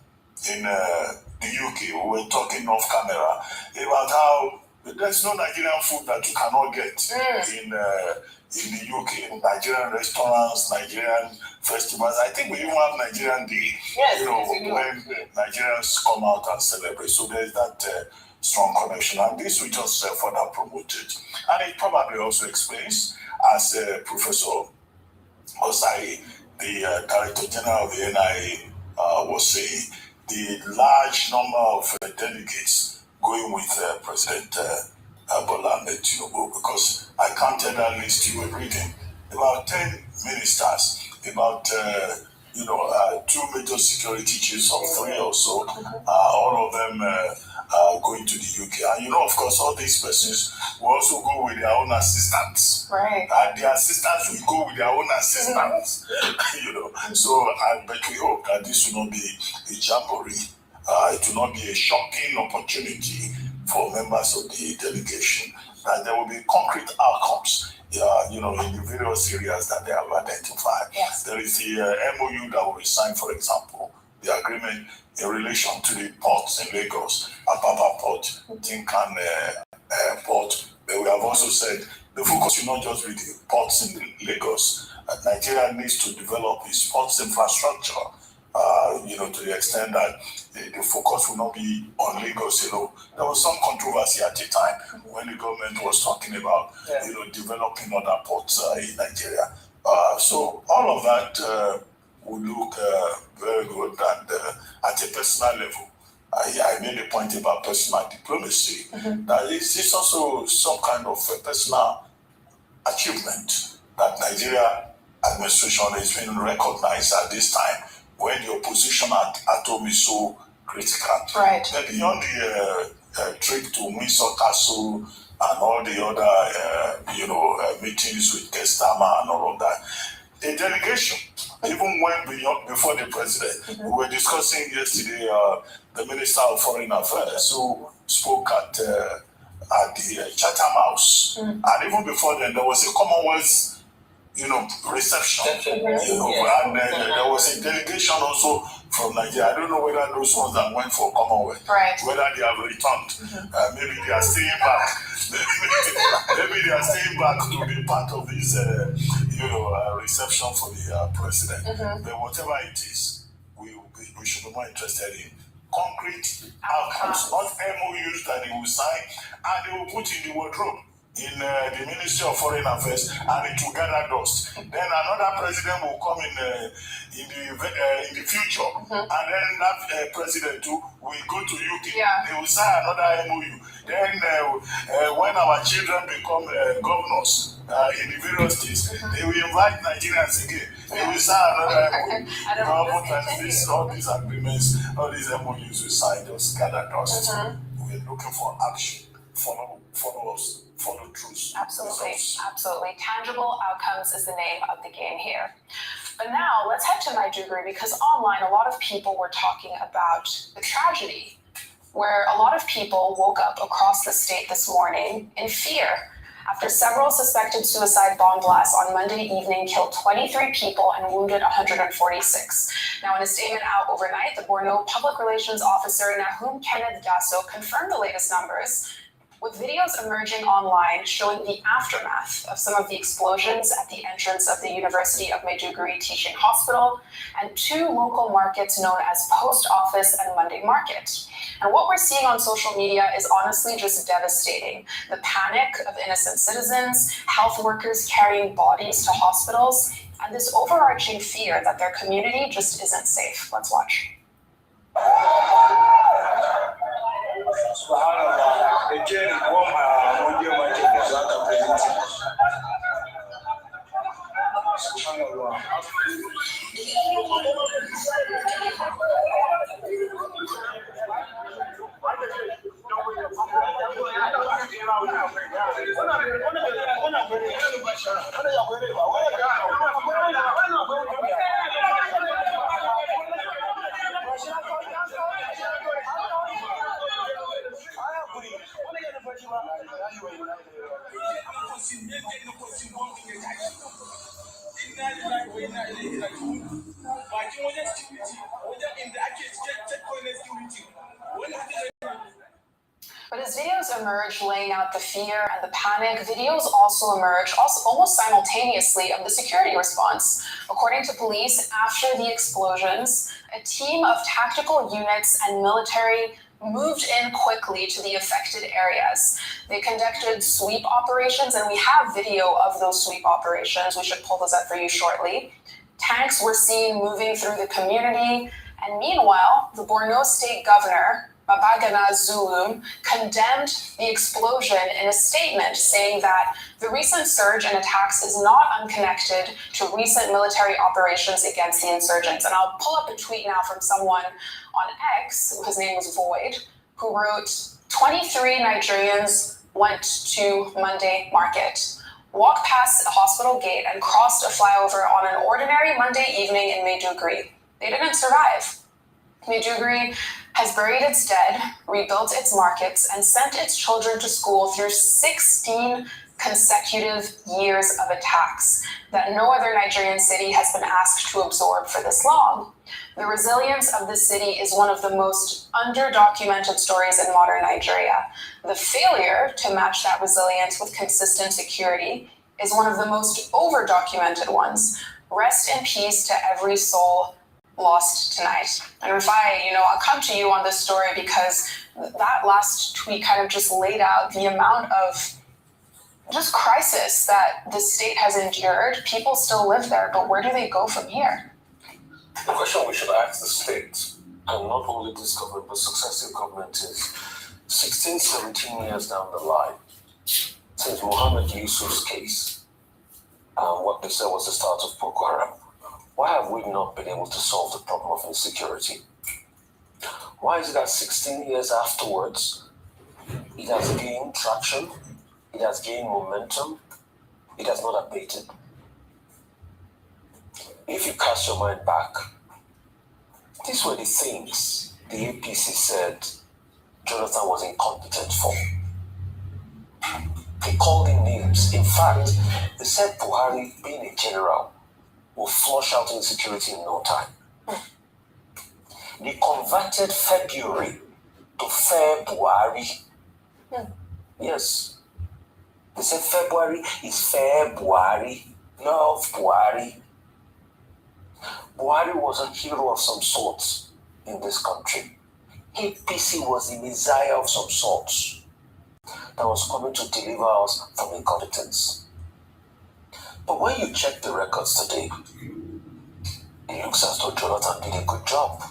UK. We were talking off camera about how there's no Nigerian food that you cannot get in the UK. Nigerian restaurants, Nigerian festivals. I think we even have Nigerian Day, when Nigerians come out and celebrate. So there's that strong connection. And this we just further promoted. And it probably also explains, as Professor Osai, the Director General of the NIA, was saying, the large number of delegates going with President Bola Ahmed Tinubu, because I counted that list you were reading, about 10 ministers, about 2 major security chiefs of 3 or so, all of them going to the UK. And of course, all these persons will also go with their own assistants. Right. And the assistants will go with their own assistants. So but we hope that this will not be a jamboree. It will not be a shocking opportunity for members of the delegation, that there will be concrete outcomes, in the various areas that they have identified. Yes. There is the MOU that will be signed, for example, the agreement in relation to the ports in Lagos, Apapa Port, Tinkan Port. But we have also said the focus will not just be the ports in Lagos. Nigeria needs to develop its ports infrastructure, to the extent that the focus will not be on Lagos. There was some controversy at the time when the government was talking about, developing other ports in Nigeria. So all of that will look very good. And at a personal level, I made a point about personal diplomacy. That it's also some kind of personal achievement that Nigeria administration is being recognized at this time, when the opposition at home is so critical. Right. But beyond the trip to Windsor Castle and all the other, meetings with Kestama and all of that, a delegation even went before the president. We were discussing yesterday the Minister of Foreign Affairs, who spoke at the Chatham House. And even before then, there was a Commonwealth reception, and there was a delegation also from Nigeria. I don't know whether those ones that went for Commonwealth, whether they have returned. Maybe they are staying back. Maybe they are staying back to be part of this, reception for the president. But whatever it is, we should be more interested in concrete outcomes, not MOUs that they will sign and they will put in the wardrobe in the Ministry of Foreign Affairs, and it will gather dust. Then another president will come in the future, and then that president too will go to UK. They will sign another MOU. Then when our children become governors in the various states, they will invite Nigerians again. They will sign another MOU. All these agreements, all these MOUs we sign just gather dust. We're looking for action. Follow truth. Absolutely, absolutely. Tangible outcomes is the name of the game here. But now let's head to Maiduguri, because online a lot of people were talking about the tragedy, where a lot of people woke up across the state this morning in fear after several suspected suicide bomb blasts on Monday evening killed 23 people and wounded 146. Now, in a statement out overnight, the Borno Public Relations Officer Nahum Kenneth Dasso confirmed the latest numbers, with videos emerging online showing the aftermath of some of the explosions at the entrance of the University of Maiduguri Teaching Hospital and 2 local markets known as Post Office and Monday Market. And what we're seeing on social media is honestly just devastating. The panic of innocent citizens, health workers carrying bodies to hospitals, and this overarching fear that their community just isn't safe. Let's watch. SubhanAllah. But as videos emerge laying out the fear and the panic, videos also emerge almost simultaneously of the security response. According to police, after the explosions, a team of tactical units and military moved in quickly to the affected areas. They conducted sweep operations, and we have video of those sweep operations. We should pull those up for you shortly. Tanks were seen moving through the community, and meanwhile, the Borno State Governor, Babagana Zulum, condemned the explosion in a statement, saying that the recent surge in attacks is not unconnected to recent military operations against the insurgents. And I'll pull up a tweet now from someone on X, his name was Void, who wrote, 23 Nigerians went to Monday market, walked past a hospital gate and crossed a flyover on an ordinary Monday evening in Maiduguri. They didn't survive. Maiduguri has buried its dead, rebuilt its markets, and sent its children to school through 16 consecutive years of attacks that no other Nigerian city has been asked to absorb for this long. The resilience of the city is one of the most underdocumented stories in modern Nigeria. The failure to match that resilience with consistent security is one of the most overdocumented ones. Rest in peace to every soul lost tonight. And Rufai, I'll come to you on this story because that last tweet kind of just laid out the amount of just crisis that the state has endured. People still live there, but where do they go from here? The question we should ask the state, and not only this government, but successive government, is 16, 17 years down the line, since Mohammed Yusuf's case, what they said was the start of Boko Haram, why have we not been able to solve the problem of insecurity? Why is it that 16 years afterwards, it has gained traction, it has gained momentum, it has not abated? If you cast your mind back, these were the things the APC said Jonathan was incompetent for. They called him names. In fact, they said Buhari, being a general, will flush out insecurity in no time. They converted February to February. Yes. They said February is February, love Buhari. Buhari was a hero of some sorts in this country. APC was the messiah of some sorts that was coming to deliver us from incompetence. But when you check the records today, it looks as though Jonathan did a good job.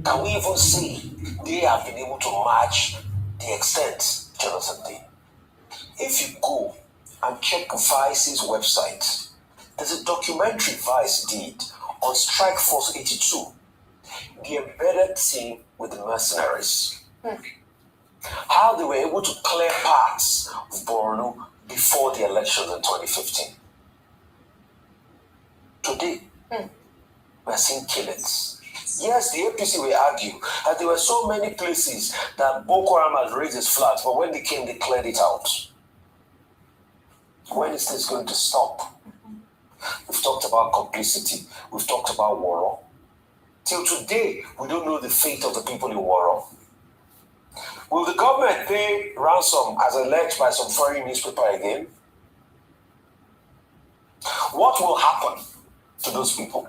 Can we even see they have been able to match the extent Jonathan did? If you go and check Vice's website, there's a documentary Vice did on Strike Force 82, the embedded team with the mercenaries. How they were able to clear parts of Borno before the elections in 2015. Today, we're seeing killings. Yes, the APC will argue that there were so many places that Boko Haram has raised its flags, but when they came, they cleared it out. When is this going to stop? We've talked about complicity. We've talked about war. Till today, we don't know the fate of the people in war. Will the government pay ransom as alleged by some foreign newspaper again? What will happen to those people?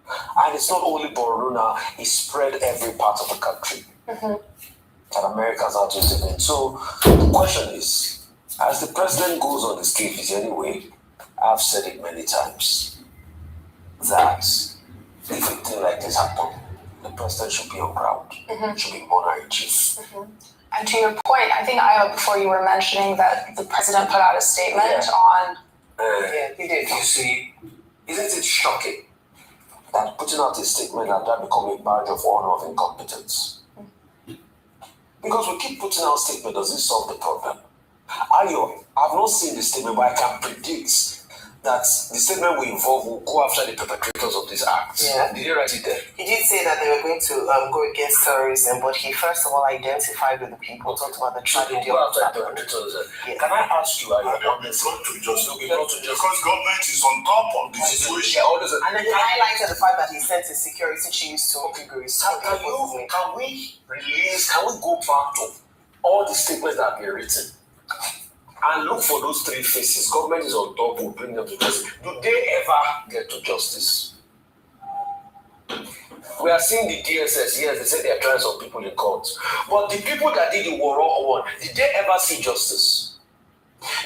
And it's not only Borno now, it's spread every part of the country. And Americans are to intervene. So the question is, as the president goes on the stages anyway, I've said it many times, that if a thing like this happens, the president should be on ground, should be monarch in chief. And to your point, I think, Aya, before you were mentioning that the president put out a statement on... he did. You see, isn't it shocking that putting out a statement and that become a badge of honor of incompetence? Because we keep putting out statements, does it solve the problem? I've not seen the statement, but I can predict that the statement will go after the perpetrators of these acts. Yeah. Did you write it there? He did say that they were going to go against terrorism, but he first of all identified with the people, talked about the tragedy of the perpetrators. Yes. Can I ask you, because government is on top of the situation. And then he highlighted the fact that he sent his security chiefs to Okiguri. Can we go back to all the statements that have been written and look for those three faces? Government is on top, will bring them to justice. Do they ever get to justice? We are seeing the DSS, yes, they say they are trying some people in court. But the people that did the Woro one, did they ever see justice?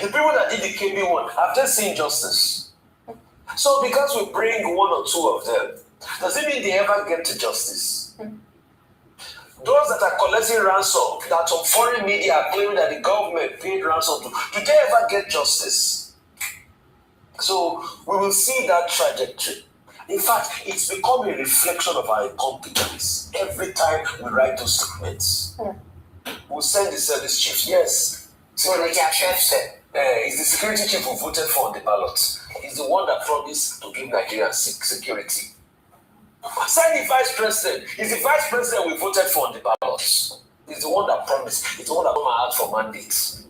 The people that did the KB one, have they seen justice? So because we bring one or two of them, does it mean they ever get to justice? Those that are collecting ransom, that some foreign media are claiming that the government paid ransom to, do they ever get justice? So we will see that trajectory. In fact, it's become a reflection of our incompetence every time we write those statements. We'll send the service chiefs, yes. Security chief, is the security chief who voted for on the ballot. He's the one that promised to give Nigeria security. Send the vice president. He's the vice president we voted for on the ballot. He's the one that promised. He's the one that came out for mandates.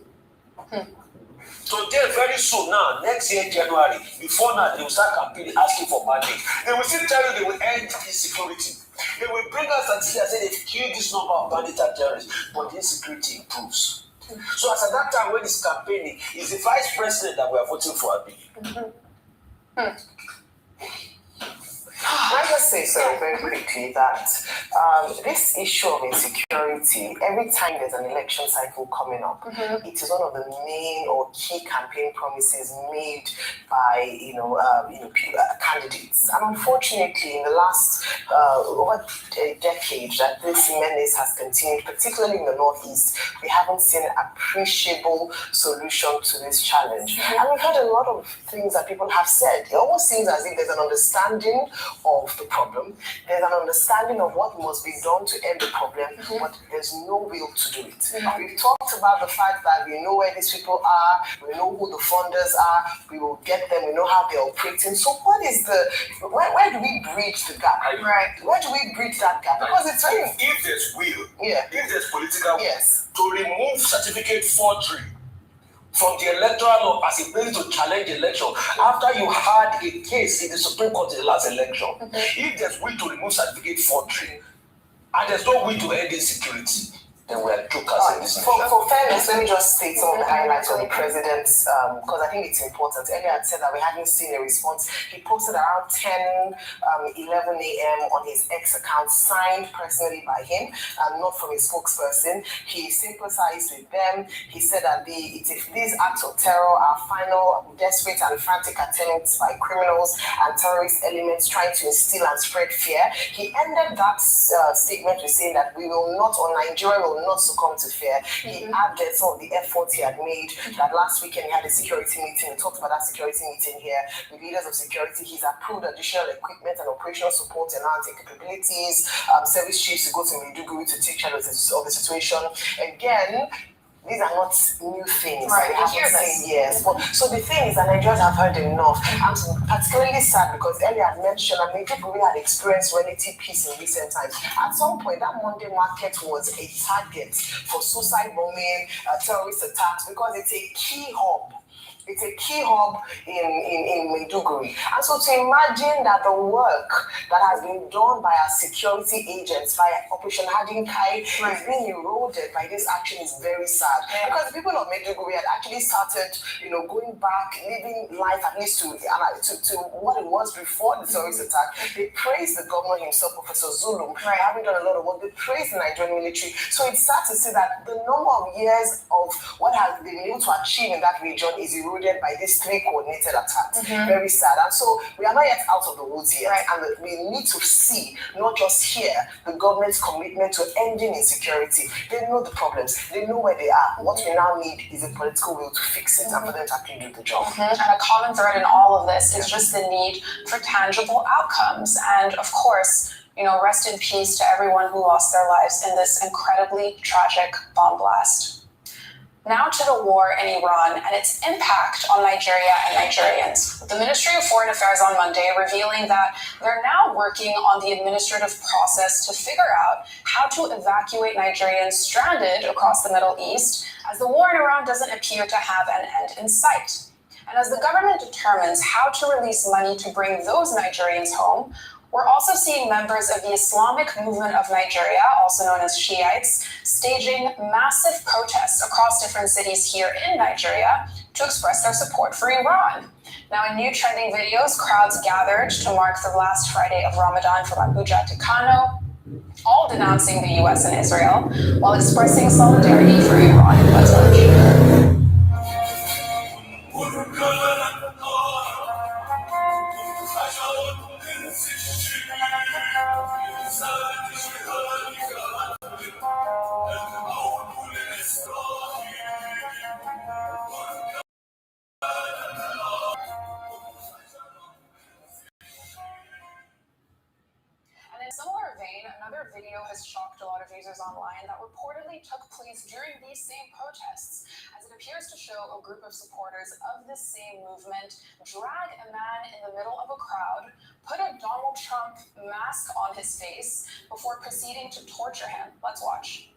So then very soon now, next year, January, before now, they will start campaigning, asking for mandate. They will still tell you they will end insecurity. They will bring us and say they've killed this number of bandits and terrorists, but the insecurity improves. So as at that time when he's campaigning, it's the vice president that we are voting for. Can I just say very quickly that this issue of insecurity, every time there's an election cycle coming up, it is one of the main or key campaign promises made by candidates. And unfortunately, in the last over a decade that this menace has continued, particularly in the Northeast, we haven't seen an appreciable solution to this challenge. And we've heard a lot of things that people have said. It almost seems as if there's an understanding of the problem, there's an understanding of what must be done to end the problem, but there's no will to do it. We've talked about the fact that we know where these people are, we know who the funders are, we will get them, we know how they're operating. So what is where do we bridge the gap? Right. Where do we bridge that gap? Because it's very... If there's will, if there's political will, yes, to remove certificate forgery from the electoral law as a place to challenge the election after you had a case in the Supreme Court in the last election. If there's will to remove certificate forgery and there's no will to end insecurity, then we are jokers in this for fairness, let me just state some of the highlights of the president's, because I think it's important. Earlier I said that we hadn't seen a response. He posted around 11 a.m. on his X account, signed personally by him, not from his spokesperson. He sympathized with them. He said that these acts of terror are final, desperate and frantic attempts by criminals and terrorist elements trying to instill and spread fear. He ended that statement with saying that we will not, or Nigeria will not succumb to fear. He added some of the efforts he had made. That last weekend he had a security meeting. We talked about that security meeting here with leaders of security. He's approved additional equipment and operational support and capabilities. Service chiefs to go to Maiduguri to take charge of the situation. Again, these are not new things. Right, We haven't seen years. But so the thing is that Nigerians have heard enough. I'm particularly sad because earlier I mentioned that Maiduguri had experienced relative peace in recent times. At some point, that Monday market was a target for suicide bombing, terrorist attacks, because it's a key hub. It's a key hub in Maiduguri. And so to imagine that the work that has been done by our security agents, by Operation Hadinkai, is being eroded by this action is very sad. Because the people of Maiduguri had actually started, going back, living life at least to what it was before the terrorist attack. They praised the governor himself, Professor Zulum, for having done a lot of work. They praised the Nigerian military. So it's sad to see that the number of years of what has been able to achieve in that region is eroding eroded by these 3 coordinated attacks. Very sad. And so we are not yet out of the woods yet. Right. And we need to see, not just hear, the government's commitment to ending insecurity. They know the problems. They know where they are. What we now need is a political will to fix it and for them to actually do the job. And a common thread in all of this is just the need for tangible outcomes. And of course, rest in peace to everyone who lost their lives in this incredibly tragic bomb blast. Now to the war in Iran and its impact on Nigeria and Nigerians. The Ministry of Foreign Affairs on Monday revealing that they're now working on the administrative process to figure out how to evacuate Nigerians stranded across the Middle East, as the war in Iran doesn't appear to have an end in sight. And as the government determines how to release money to bring those Nigerians home, we're also seeing members of the Islamic movement of Nigeria, also known as Shiites, staging massive protests across different cities here in Nigeria to express their support for Iran. Now, in new trending videos, crowds gathered to mark the last Friday of Ramadan from Abuja to Kanu, all denouncing the US and Israel, while expressing solidarity for Iran. Let's watch. And in a similar vein, another video has shocked a lot of users online that reportedly took place during these same protests, as it appears to show a group of supporters of this same movement drag a man in the middle of a crowd, put a Donald Trump mask on his face before proceeding to torture him. Let's watch.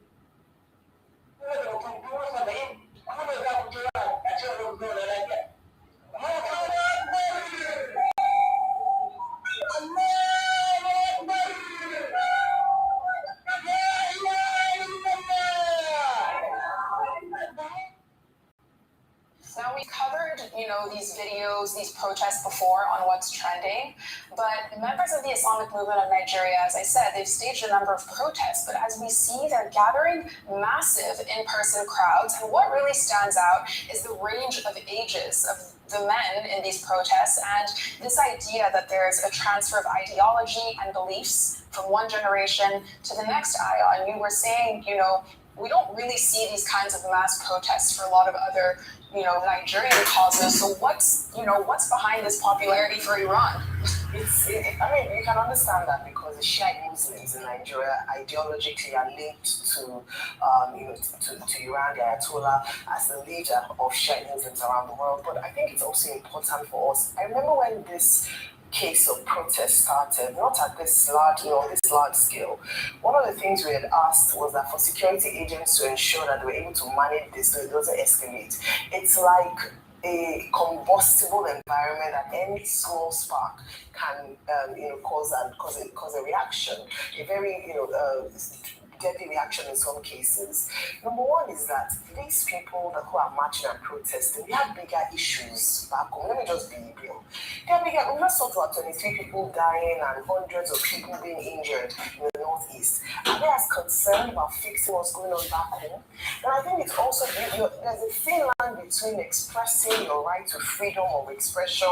Now, we covered, these videos, these protests before on What's Trending, but members of the Islamic movement of Nigeria, as I said, they've staged a number of protests, but as we see, they're gathering massive in-person crowds, and what really stands out is the range of ages of the men in these protests, and this idea that there's a transfer of ideology and beliefs from one generation to the next aisle. And you were saying, we don't really see these kinds of mass protests for a lot of other, Nigerian causes. So what's behind this popularity for Iran? You can understand that because the Shiite Muslims in Nigeria ideologically are linked to Iran, the Ayatollah, as the leader of Shiite Muslims around the world. But I think it's also important for us. I remember when this case of protest started, not at this large scale. One of the things we had asked was that for security agents to ensure that they were able to manage this so it doesn't escalate. It's like a combustible environment that any small spark can cause a reaction, a very deadly reaction in some cases. Number one is that these people who are marching and protesting, they have bigger issues back home. Let me just be real. They have bigger. We just talked about 23 people dying and hundreds of people being injured in the Northeast. Are they as concerned about fixing what's going on back home? And I think it's also there's a thin line between expressing your right to freedom of expression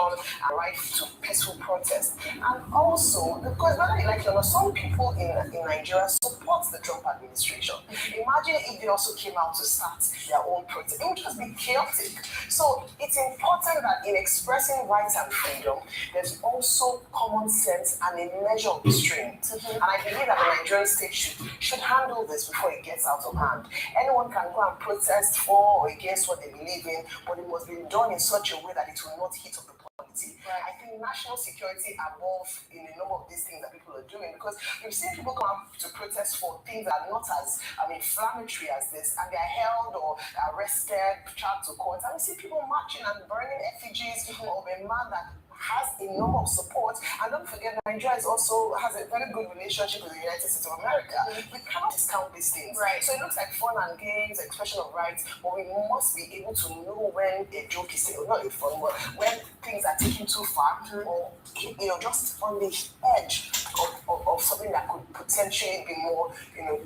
and right to peaceful protest, and also because whether you like it or not, some people in Nigeria support the Trump administration. Imagine if they also came out to start their own protest. It would just be chaotic. So it's important that in expressing rights and freedom, there's also common sense and a measure of restraint. And I believe that the Nigerian state should handle this before it gets out of hand. Anyone can go and protest for or against what they believe in, but it must be done in such a way that it will not hit up the polity. Right. I think national security above in a number of these things that people are doing, because we've seen people come out to protest for things that are not as inflammatory as this, and they're held or arrested, charged to court. And we see people marching and burning effigies of a man that has a number of support. And don't forget, Nigeria also has a very good relationship with the United States of America. We cannot discount these things. Right. So it looks like fun and games, expression of rights, but we must be able to know when a joke is not fun, but when things are taken too far, or just on the edge of something that could potentially be more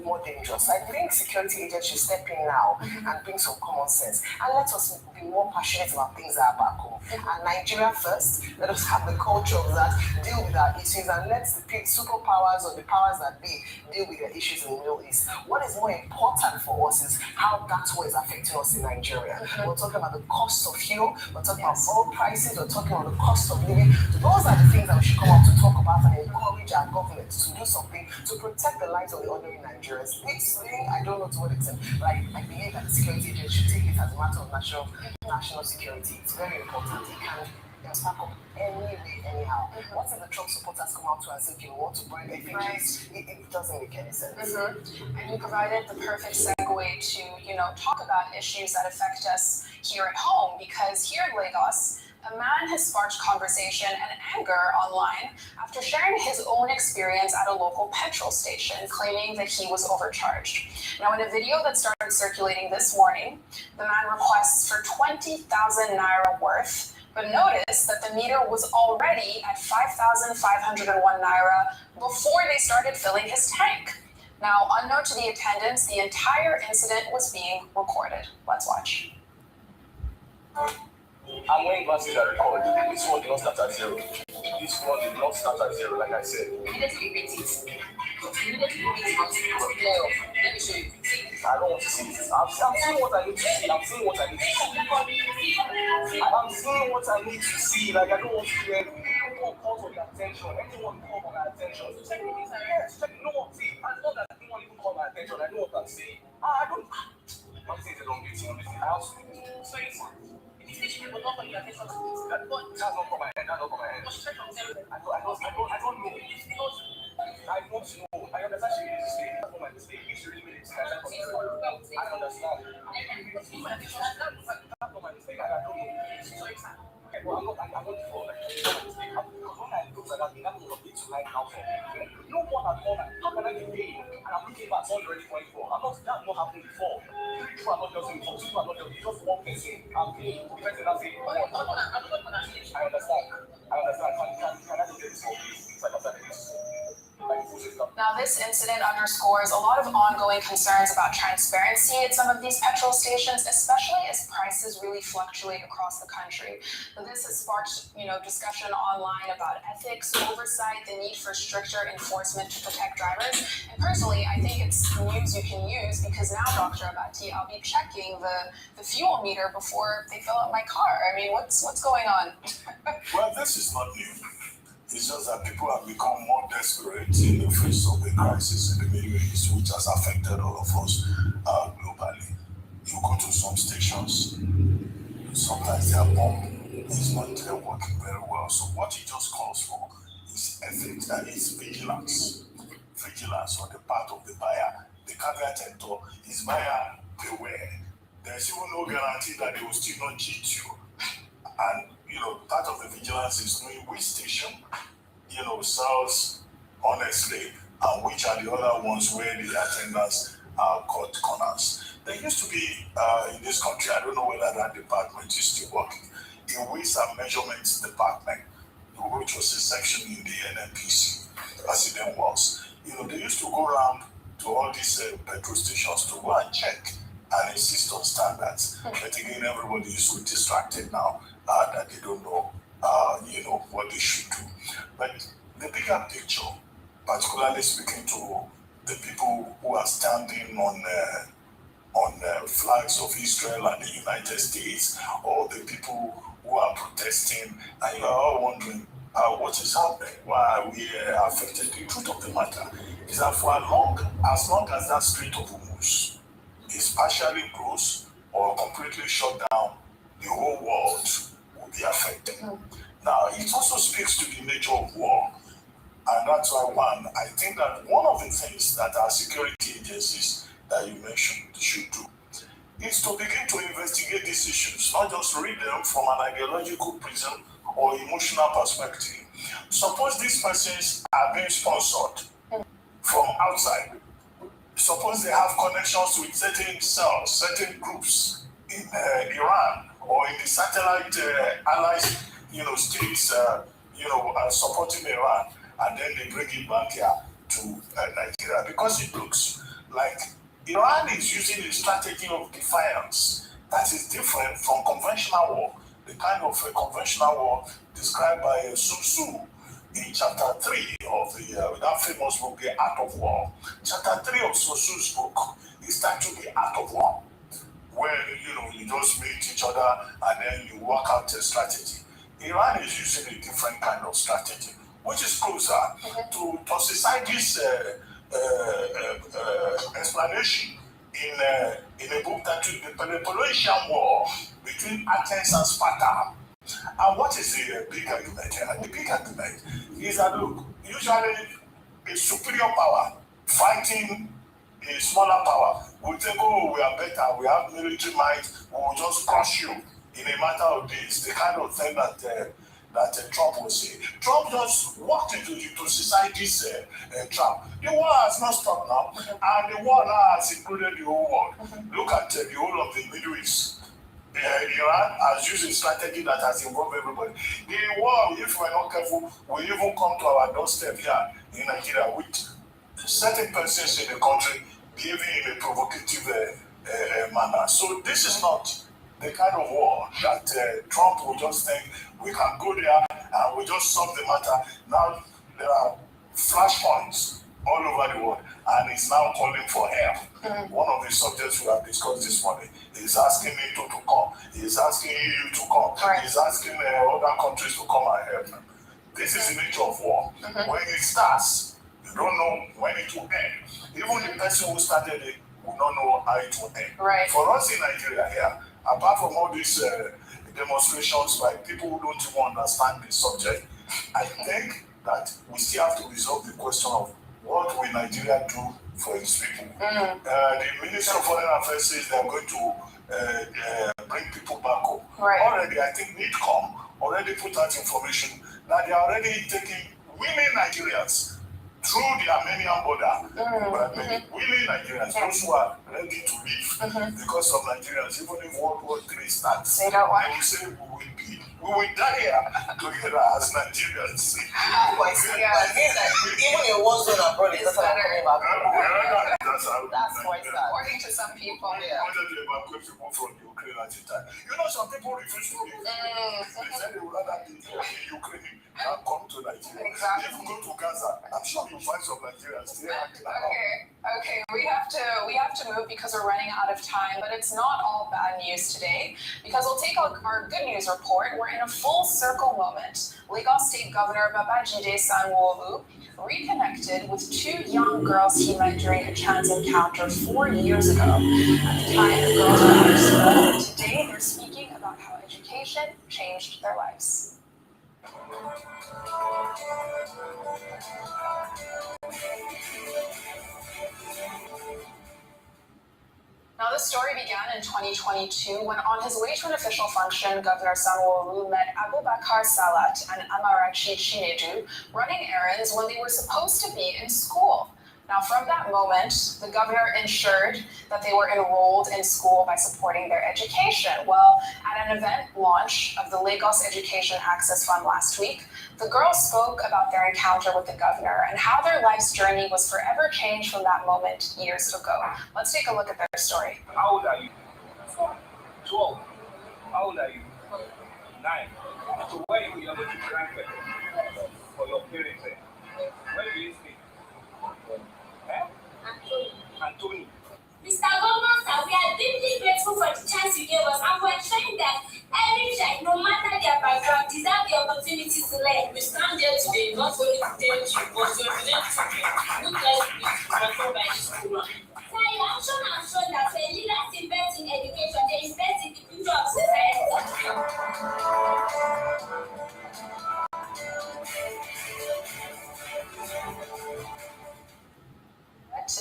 more dangerous. I think security agents should step in now and bring some common sense. And let us be more passionate about things that are back home. And Nigeria first, let us have the culture of that, deal with our issues, and let the superpowers or the powers that be deal with their issues in the Middle East. What is more important for us is how that war is affecting us in Nigeria. We're talking about the cost of fuel, we're talking about oil prices, we're talking about the cost of living. Those are the things that we should come up to talk about and encourage our government to do something to protect the lives of the ordinary Nigerians. This thing, I don't know to what extent, but I believe that the security agents should take it as a matter of national security. It's very important. It can spark up any way, anyhow. What if the Trump supporters come out to and say, okay, we want to burn effigies? It doesn't make any sense. And you provided the perfect segue to, talk about issues that affect us here at home, because here in Lagos, a man has sparked conversation and anger online after sharing his own experience at a local petrol station, claiming that he was overcharged. Now, in a video that started circulating this morning, the man requests for 20,000 naira worth, but notice that the meter was already at 5,501 naira before they started filling his tank. Now, unknown to the attendants, the entire incident was being recorded. Let's watch. And when glasses are recorded, this one did not start at zero. This one did not start at zero, like I said. Immediately repeat it. Immediately repeat it. Let me show you. I don't want to see this. I'm seeing what I need to see. I'm seeing what I need to see. I'm seeing what I need to see. Like, I don't want to hear anyone call for their attention. Anyone call for my attention. So check it. Yes, check it. No one see. As long as anyone even call my attention, I know what I'm saying. I don't. I'm saying they don't get you. Listen, I also need to. So it's teaching people not for your attention to this. That's not for my head. That's not for my head. I don't know. I want to know. I understand she made a mistake. That's not my mistake. If she really made a mistake, I understand. That's not my mistake. I don't know. Okay, well, I'm not for like it's not my mistake. Because when I look at that, I'm going to be tonight now for no one at all. How can I be paid? And I'm looking back on already 24. That's not happened before. People are not just involved. People are not just one person. I'm paid. The person that's it. I understand. Can I just get this one, please? Now, this incident underscores a lot of ongoing concerns about transparency at some of these petrol stations, especially as prices really fluctuate across the country. But this has sparked, discussion online about ethics, oversight, the need for stricter enforcement to protect drivers. And personally, I think it's news you can use, because now, Dr. Abati, I'll be checking the fuel meter before they fill up my car. I mean, what's going on? Well, this is not new. It's just that people have become more desperate in the face of the crisis in the Middle East, which has affected all of us globally. You go to some stations, sometimes their pump is not working very well. So what it just calls for is ethics, that is vigilance. Vigilance on the part of the buyer. The caveat emptor is buyer beware. There's even no guarantee that they will still not cheat you. And part of the vigilance is knowing which station, sells honestly, and which are the other ones where the attendants cut corners. There used to be in this country, I don't know whether that department is still working, a weights and measurements department, which was a section in the NNPC, as it then was. They used to go around to all these petrol stations to go and check and insist on standards. But again, everybody is so distracted now that they don't know, what they should do. But the bigger picture, particularly speaking to the people who are standing on flags of Israel and the United States, or the people who are protesting, and you are all wondering what is happening, why are we affected. The truth of the matter is that for as long as that Strait of Hormuz is partially closed or completely shut down, the whole world will be affected. Now, it also speaks to the nature of war, and that's why I think that one of the things that our security agencies that you mentioned should do is to begin to investigate these issues, not just read them from an ideological prism or emotional perspective. Suppose these persons are being sponsored from outside. Suppose they have connections with certain cells, certain groups in Iran or in the satellite allies, states, supporting Iran, and then they bring it back here to Nigeria because it looks like Iran is using a strategy of defiance that is different from conventional war, the kind of conventional war described by Sun Tzu in chapter 3 of that famous book, The Art of War. Chapter 3 of Sun Tzu's book is titled The Art of War, where you just meet each other and then you work out a strategy. Iran is using a different kind of strategy, which is closer to Thucydides' explanation in a book titled The Peloponnesian War between Athens and Sparta. And what is the big argument here? The big argument is that, look, usually a superior power fighting a smaller power will think, oh, we are better, we have military might, we will just crush you in a matter of days. The kind of thing that Trump will say. Trump just walked into society's trap. The war has not stopped now, and the war now has included the whole world. Look at the whole of the Middle East. Iran has used a strategy that has involved everybody. The war, if we're not careful, will even come to our doorstep here in Nigeria with certain persons in the country behaving in a provocative manner. So this is not the kind of war that Trump will just think we can go there and we just solve the matter. Now there are flashpoints all over the world, and he's now calling for help. One of the subjects we have discussed this morning is asking NATO to come. He's asking EU to come. He's asking other countries to come and help him. This is the nature of war. When it starts, you don't know when it will end. Even the person who started it will not know how it will end. For us in Nigeria here, apart from all these demonstrations by people who don't even understand the subject, I think that we still have to resolve the question of what will Nigeria do for its people. The Minister of Foreign Affairs says they are going to bring people back home. Already, I think NIDCOM already put out information that they are already taking willing Nigerians through the Armenian border. Willing Nigerians, those who are ready to leave because of Nigerians, even if World War III starts, they will say we will die here together as Nigerians. Even in one zone abroad, it's not coming back. That's quite sad. According to some people, I wanted to evacuate people from Ukraine at the time. Some people refuse to leave. They said they would rather be in Ukraine than come to Nigeria. If you go to Gaza, I'm sure you'll find some Nigerians there. Okay, we have to move because we're running out of time, but it's not all bad news today because we'll take our good news report. We're in a full circle moment. Lagos State Governor Babajide Sanwo-Olu reconnected with two young girls he met during a chance encounter 4 years ago. At the time, the girls were out of school. Today, they're speaking about how education changed their lives. Now, this story began in 2022 when, on his way to an official function, Governor Sanwo-Olu met Abubakar Salat and Amarachi Chinedu running errands when they were supposed to be in school. Now, from that moment, the governor ensured that they were enrolled in school by supporting their education. Well, at an event launch of the Lagos Education Access Fund last week, the girls spoke about their encounter with the governor and how their life's journey was forever changed from that moment years ago. Let's take a look at their story. How old are you? 12. How old are you? 9. So where you are going to transfer for your parents? Where do you stay? Anthony. Mr. Governor, sir, we are deeply grateful for the chance you gave us, and we're ensuring that every child, no matter their background, deserve the opportunity to learn. We stand here today not only to tell you, but to represent children who try to be controlled by this program. Sir, your action has shown that when leaders invest in education, they invest in the future of society.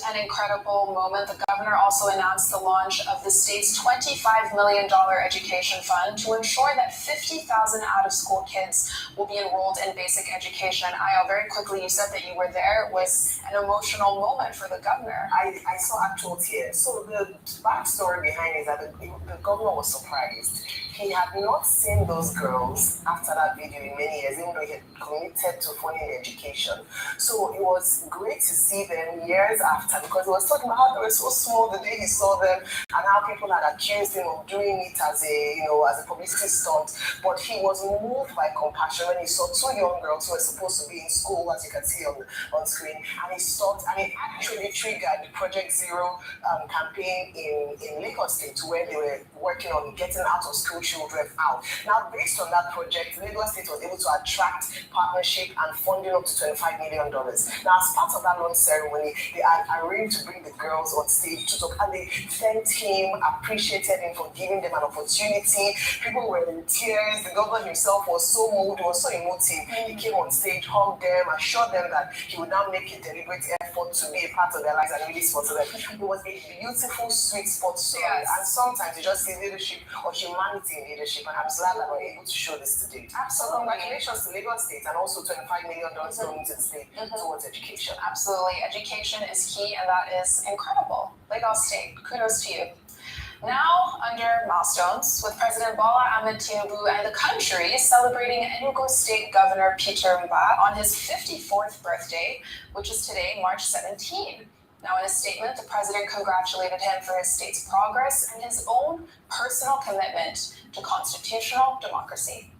An incredible moment. The governor also announced the launch of the state's $25 million education fund to ensure that 50,000 out-of-school kids will be enrolled in basic education. Ayo, very quickly, you said that you were there. It was an emotional moment for the governor. I saw actual tears. So the backstory behind it is that the governor was surprised. He had not seen those girls after that video in many years, even though he had committed to funding education. So it was great to see them years after, because he was talking about how they were so small the day he saw them and how people had accused him of doing it as a publicity stunt. But he was moved by compassion when he saw two young girls who were supposed to be in school, as you can see on screen, and he stopped, and it actually triggered the Project Zero campaign in Lagos State, where they were working on getting out of school children out. Now, based on that project, Lagos State was able to attract partnership and funding up to $25 million. Now, as part of that launch ceremony, they had arranged to bring the girls on stage to talk, and they thanked him, appreciated him for giving them an opportunity. People were in tears. The governor himself was so moved, he was so emotive. He came on stage, hugged them, assured them that he would now make a deliberate effort to be a part of their lives and really sponsor them. It was a beautiful, sweet spot story. Yes. And sometimes you just see leadership or humanity in leadership, and I'm glad that we're able to show this today. So congratulations to Lagos State, and also $25 million going to the state towards education. Absolutely. Education is key, and that is incredible. Lagos State, kudos to you. Now, under milestones, with President Bola Ahmed Tinubu and the country celebrating Enugu State Governor Peter Mba on his 54th birthday, which is today, March 17. Now, in a statement, the president congratulated him for his state's progress and his own personal commitment to constitutional democracy.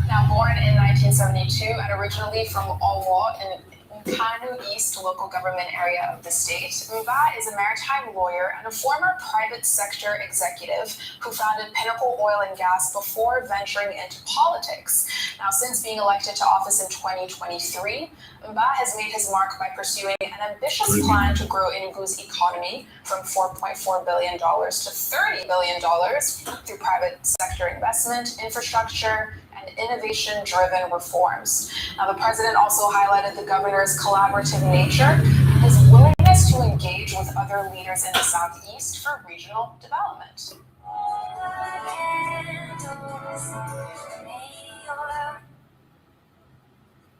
Now, born in 1972 and originally from Owo in Kanu East local government area of the state, Mba is a maritime lawyer and a former private sector executive who founded Pinnacle Oil and Gas before venturing into politics. Now, since being elected to office in 2023, Mba has made his mark by pursuing an ambitious plan to grow Enugu's economy from $4.4 billion to $30 billion through private sector investment, infrastructure, and innovation-driven reforms. Now, the president also highlighted the governor's collaborative nature and his willingness to engage with other leaders in the Southeast for regional development.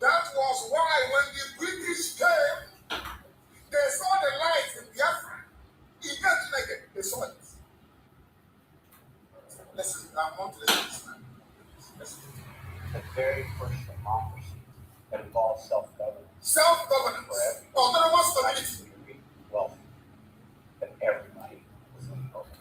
That was why when the British came, they saw the light in Biafra. Eventually, they saw it. Listen, I want to listen to this man. Listen. The very first democracy that involves self-governance. Self-governance. Autonomous community. Wealthy. That everybody was involved.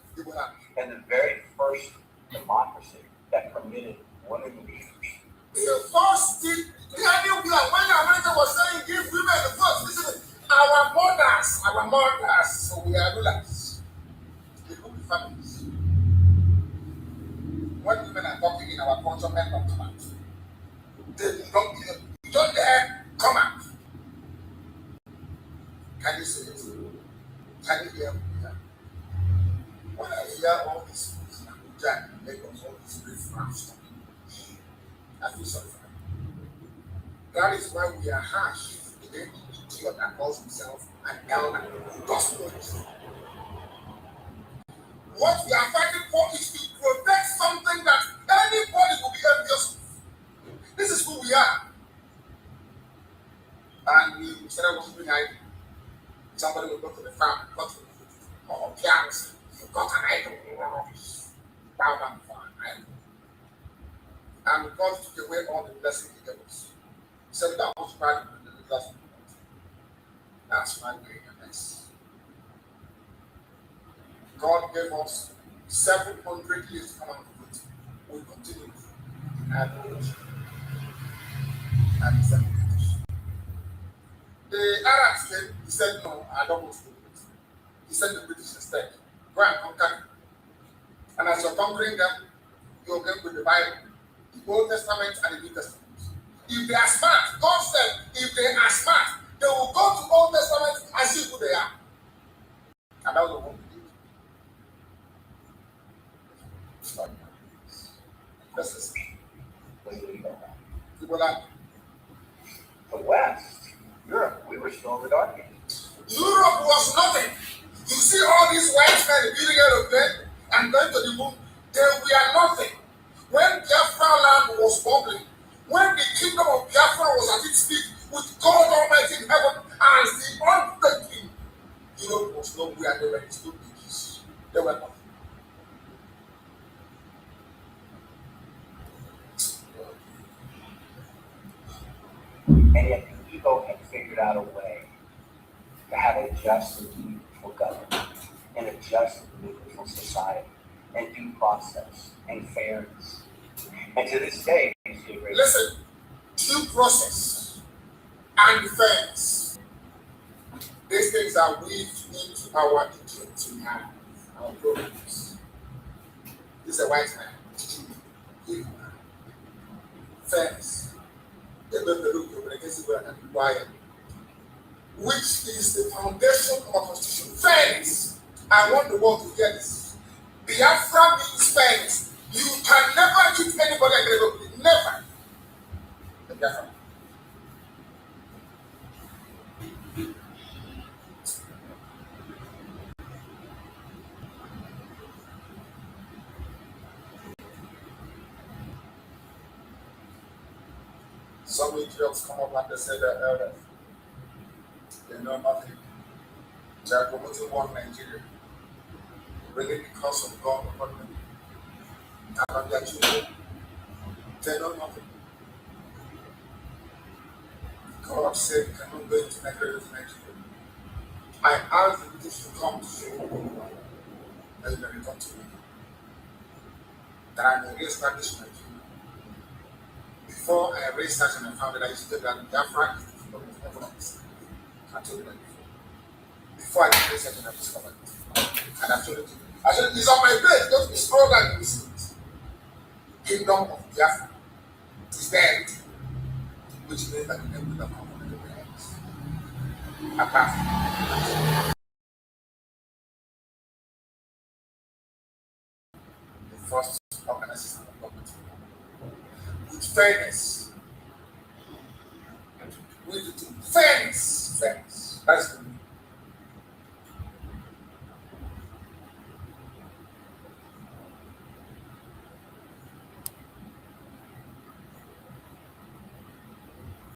And the very first democracy that permitted women to be free. The first thing, when America was saying give women the vote, listen, our mothers, so we are rulers. They could be families. When women are talking in our culture, men don't come out. You don't dare come out. Can you say it? Can you hear me? When I hear all these things in Abuja and Lagos, all these great France talking, I feel sorry for them. That is why we are harsh with the idiot that calls himself an elder gospel. What we are fighting for is to protect something that anybody will be envious of. This is who we are. And we started worshiping idol. Somebody will go to the farm, go to the pianos, you got an idol. Bow down for an idol. And God took away all the blessings he gave us. He said, that was bad in the last moment. That's my way, I guess. God gave us 700 years to come out of it. We continue to add knowledge and 7 years. The Arabs came, he said, no, I don't want to do it. He sent the British instead. Go and conquer them. And as you're conquering them, you're going with the Bible, the Old Testament and the New Testament. If they are smart, God said, if they are smart, they will go to Old Testament and see who they are. And that was the one we did. This is people like the West, Europe, we were still in the dark ages. Europe was nothing. You see all these white men building out of bed and going to the moon, they were nothing. When Biafra land was bubbling, when the kingdom of Biafra was at its peak, with God Almighty in heaven as the unthinking, Europe was nowhere. They were in two beaches. They were nothing. And yet the ego had figured out a way to have a just and meaningful government and a just and meaningful society and due process and fairness. And to this day, listen, due process and fairness. These things are weaved into our Egypt we have, our programs. This is a white man. Fairness. Which is the foundation of our constitution. Fairness. I want the world to get this. Biafra means fairness. You can never hit anybody and never. The Biafra. Some idiots come up and they say they're elders. They know nothing. They are promoting one Nigeria, bringing the curse of God upon them. And on their children, they know nothing. God said, you cannot go into Nigeria. I ask the British to come to you, and you can come to me. That I may reestablish Nigeria. Before I researched and I found that I used to tell that Biafra is the kingdom of heaven on this earth. I told you that before I did research and I discovered it. And I told it to you. I said, it's on my page, don't be scroll down and you see it. Kingdom of Biafra is dead, which means that the name will not come from the hands. Apart from the first organization of government. With fairness. With fairness. Fairness. That's the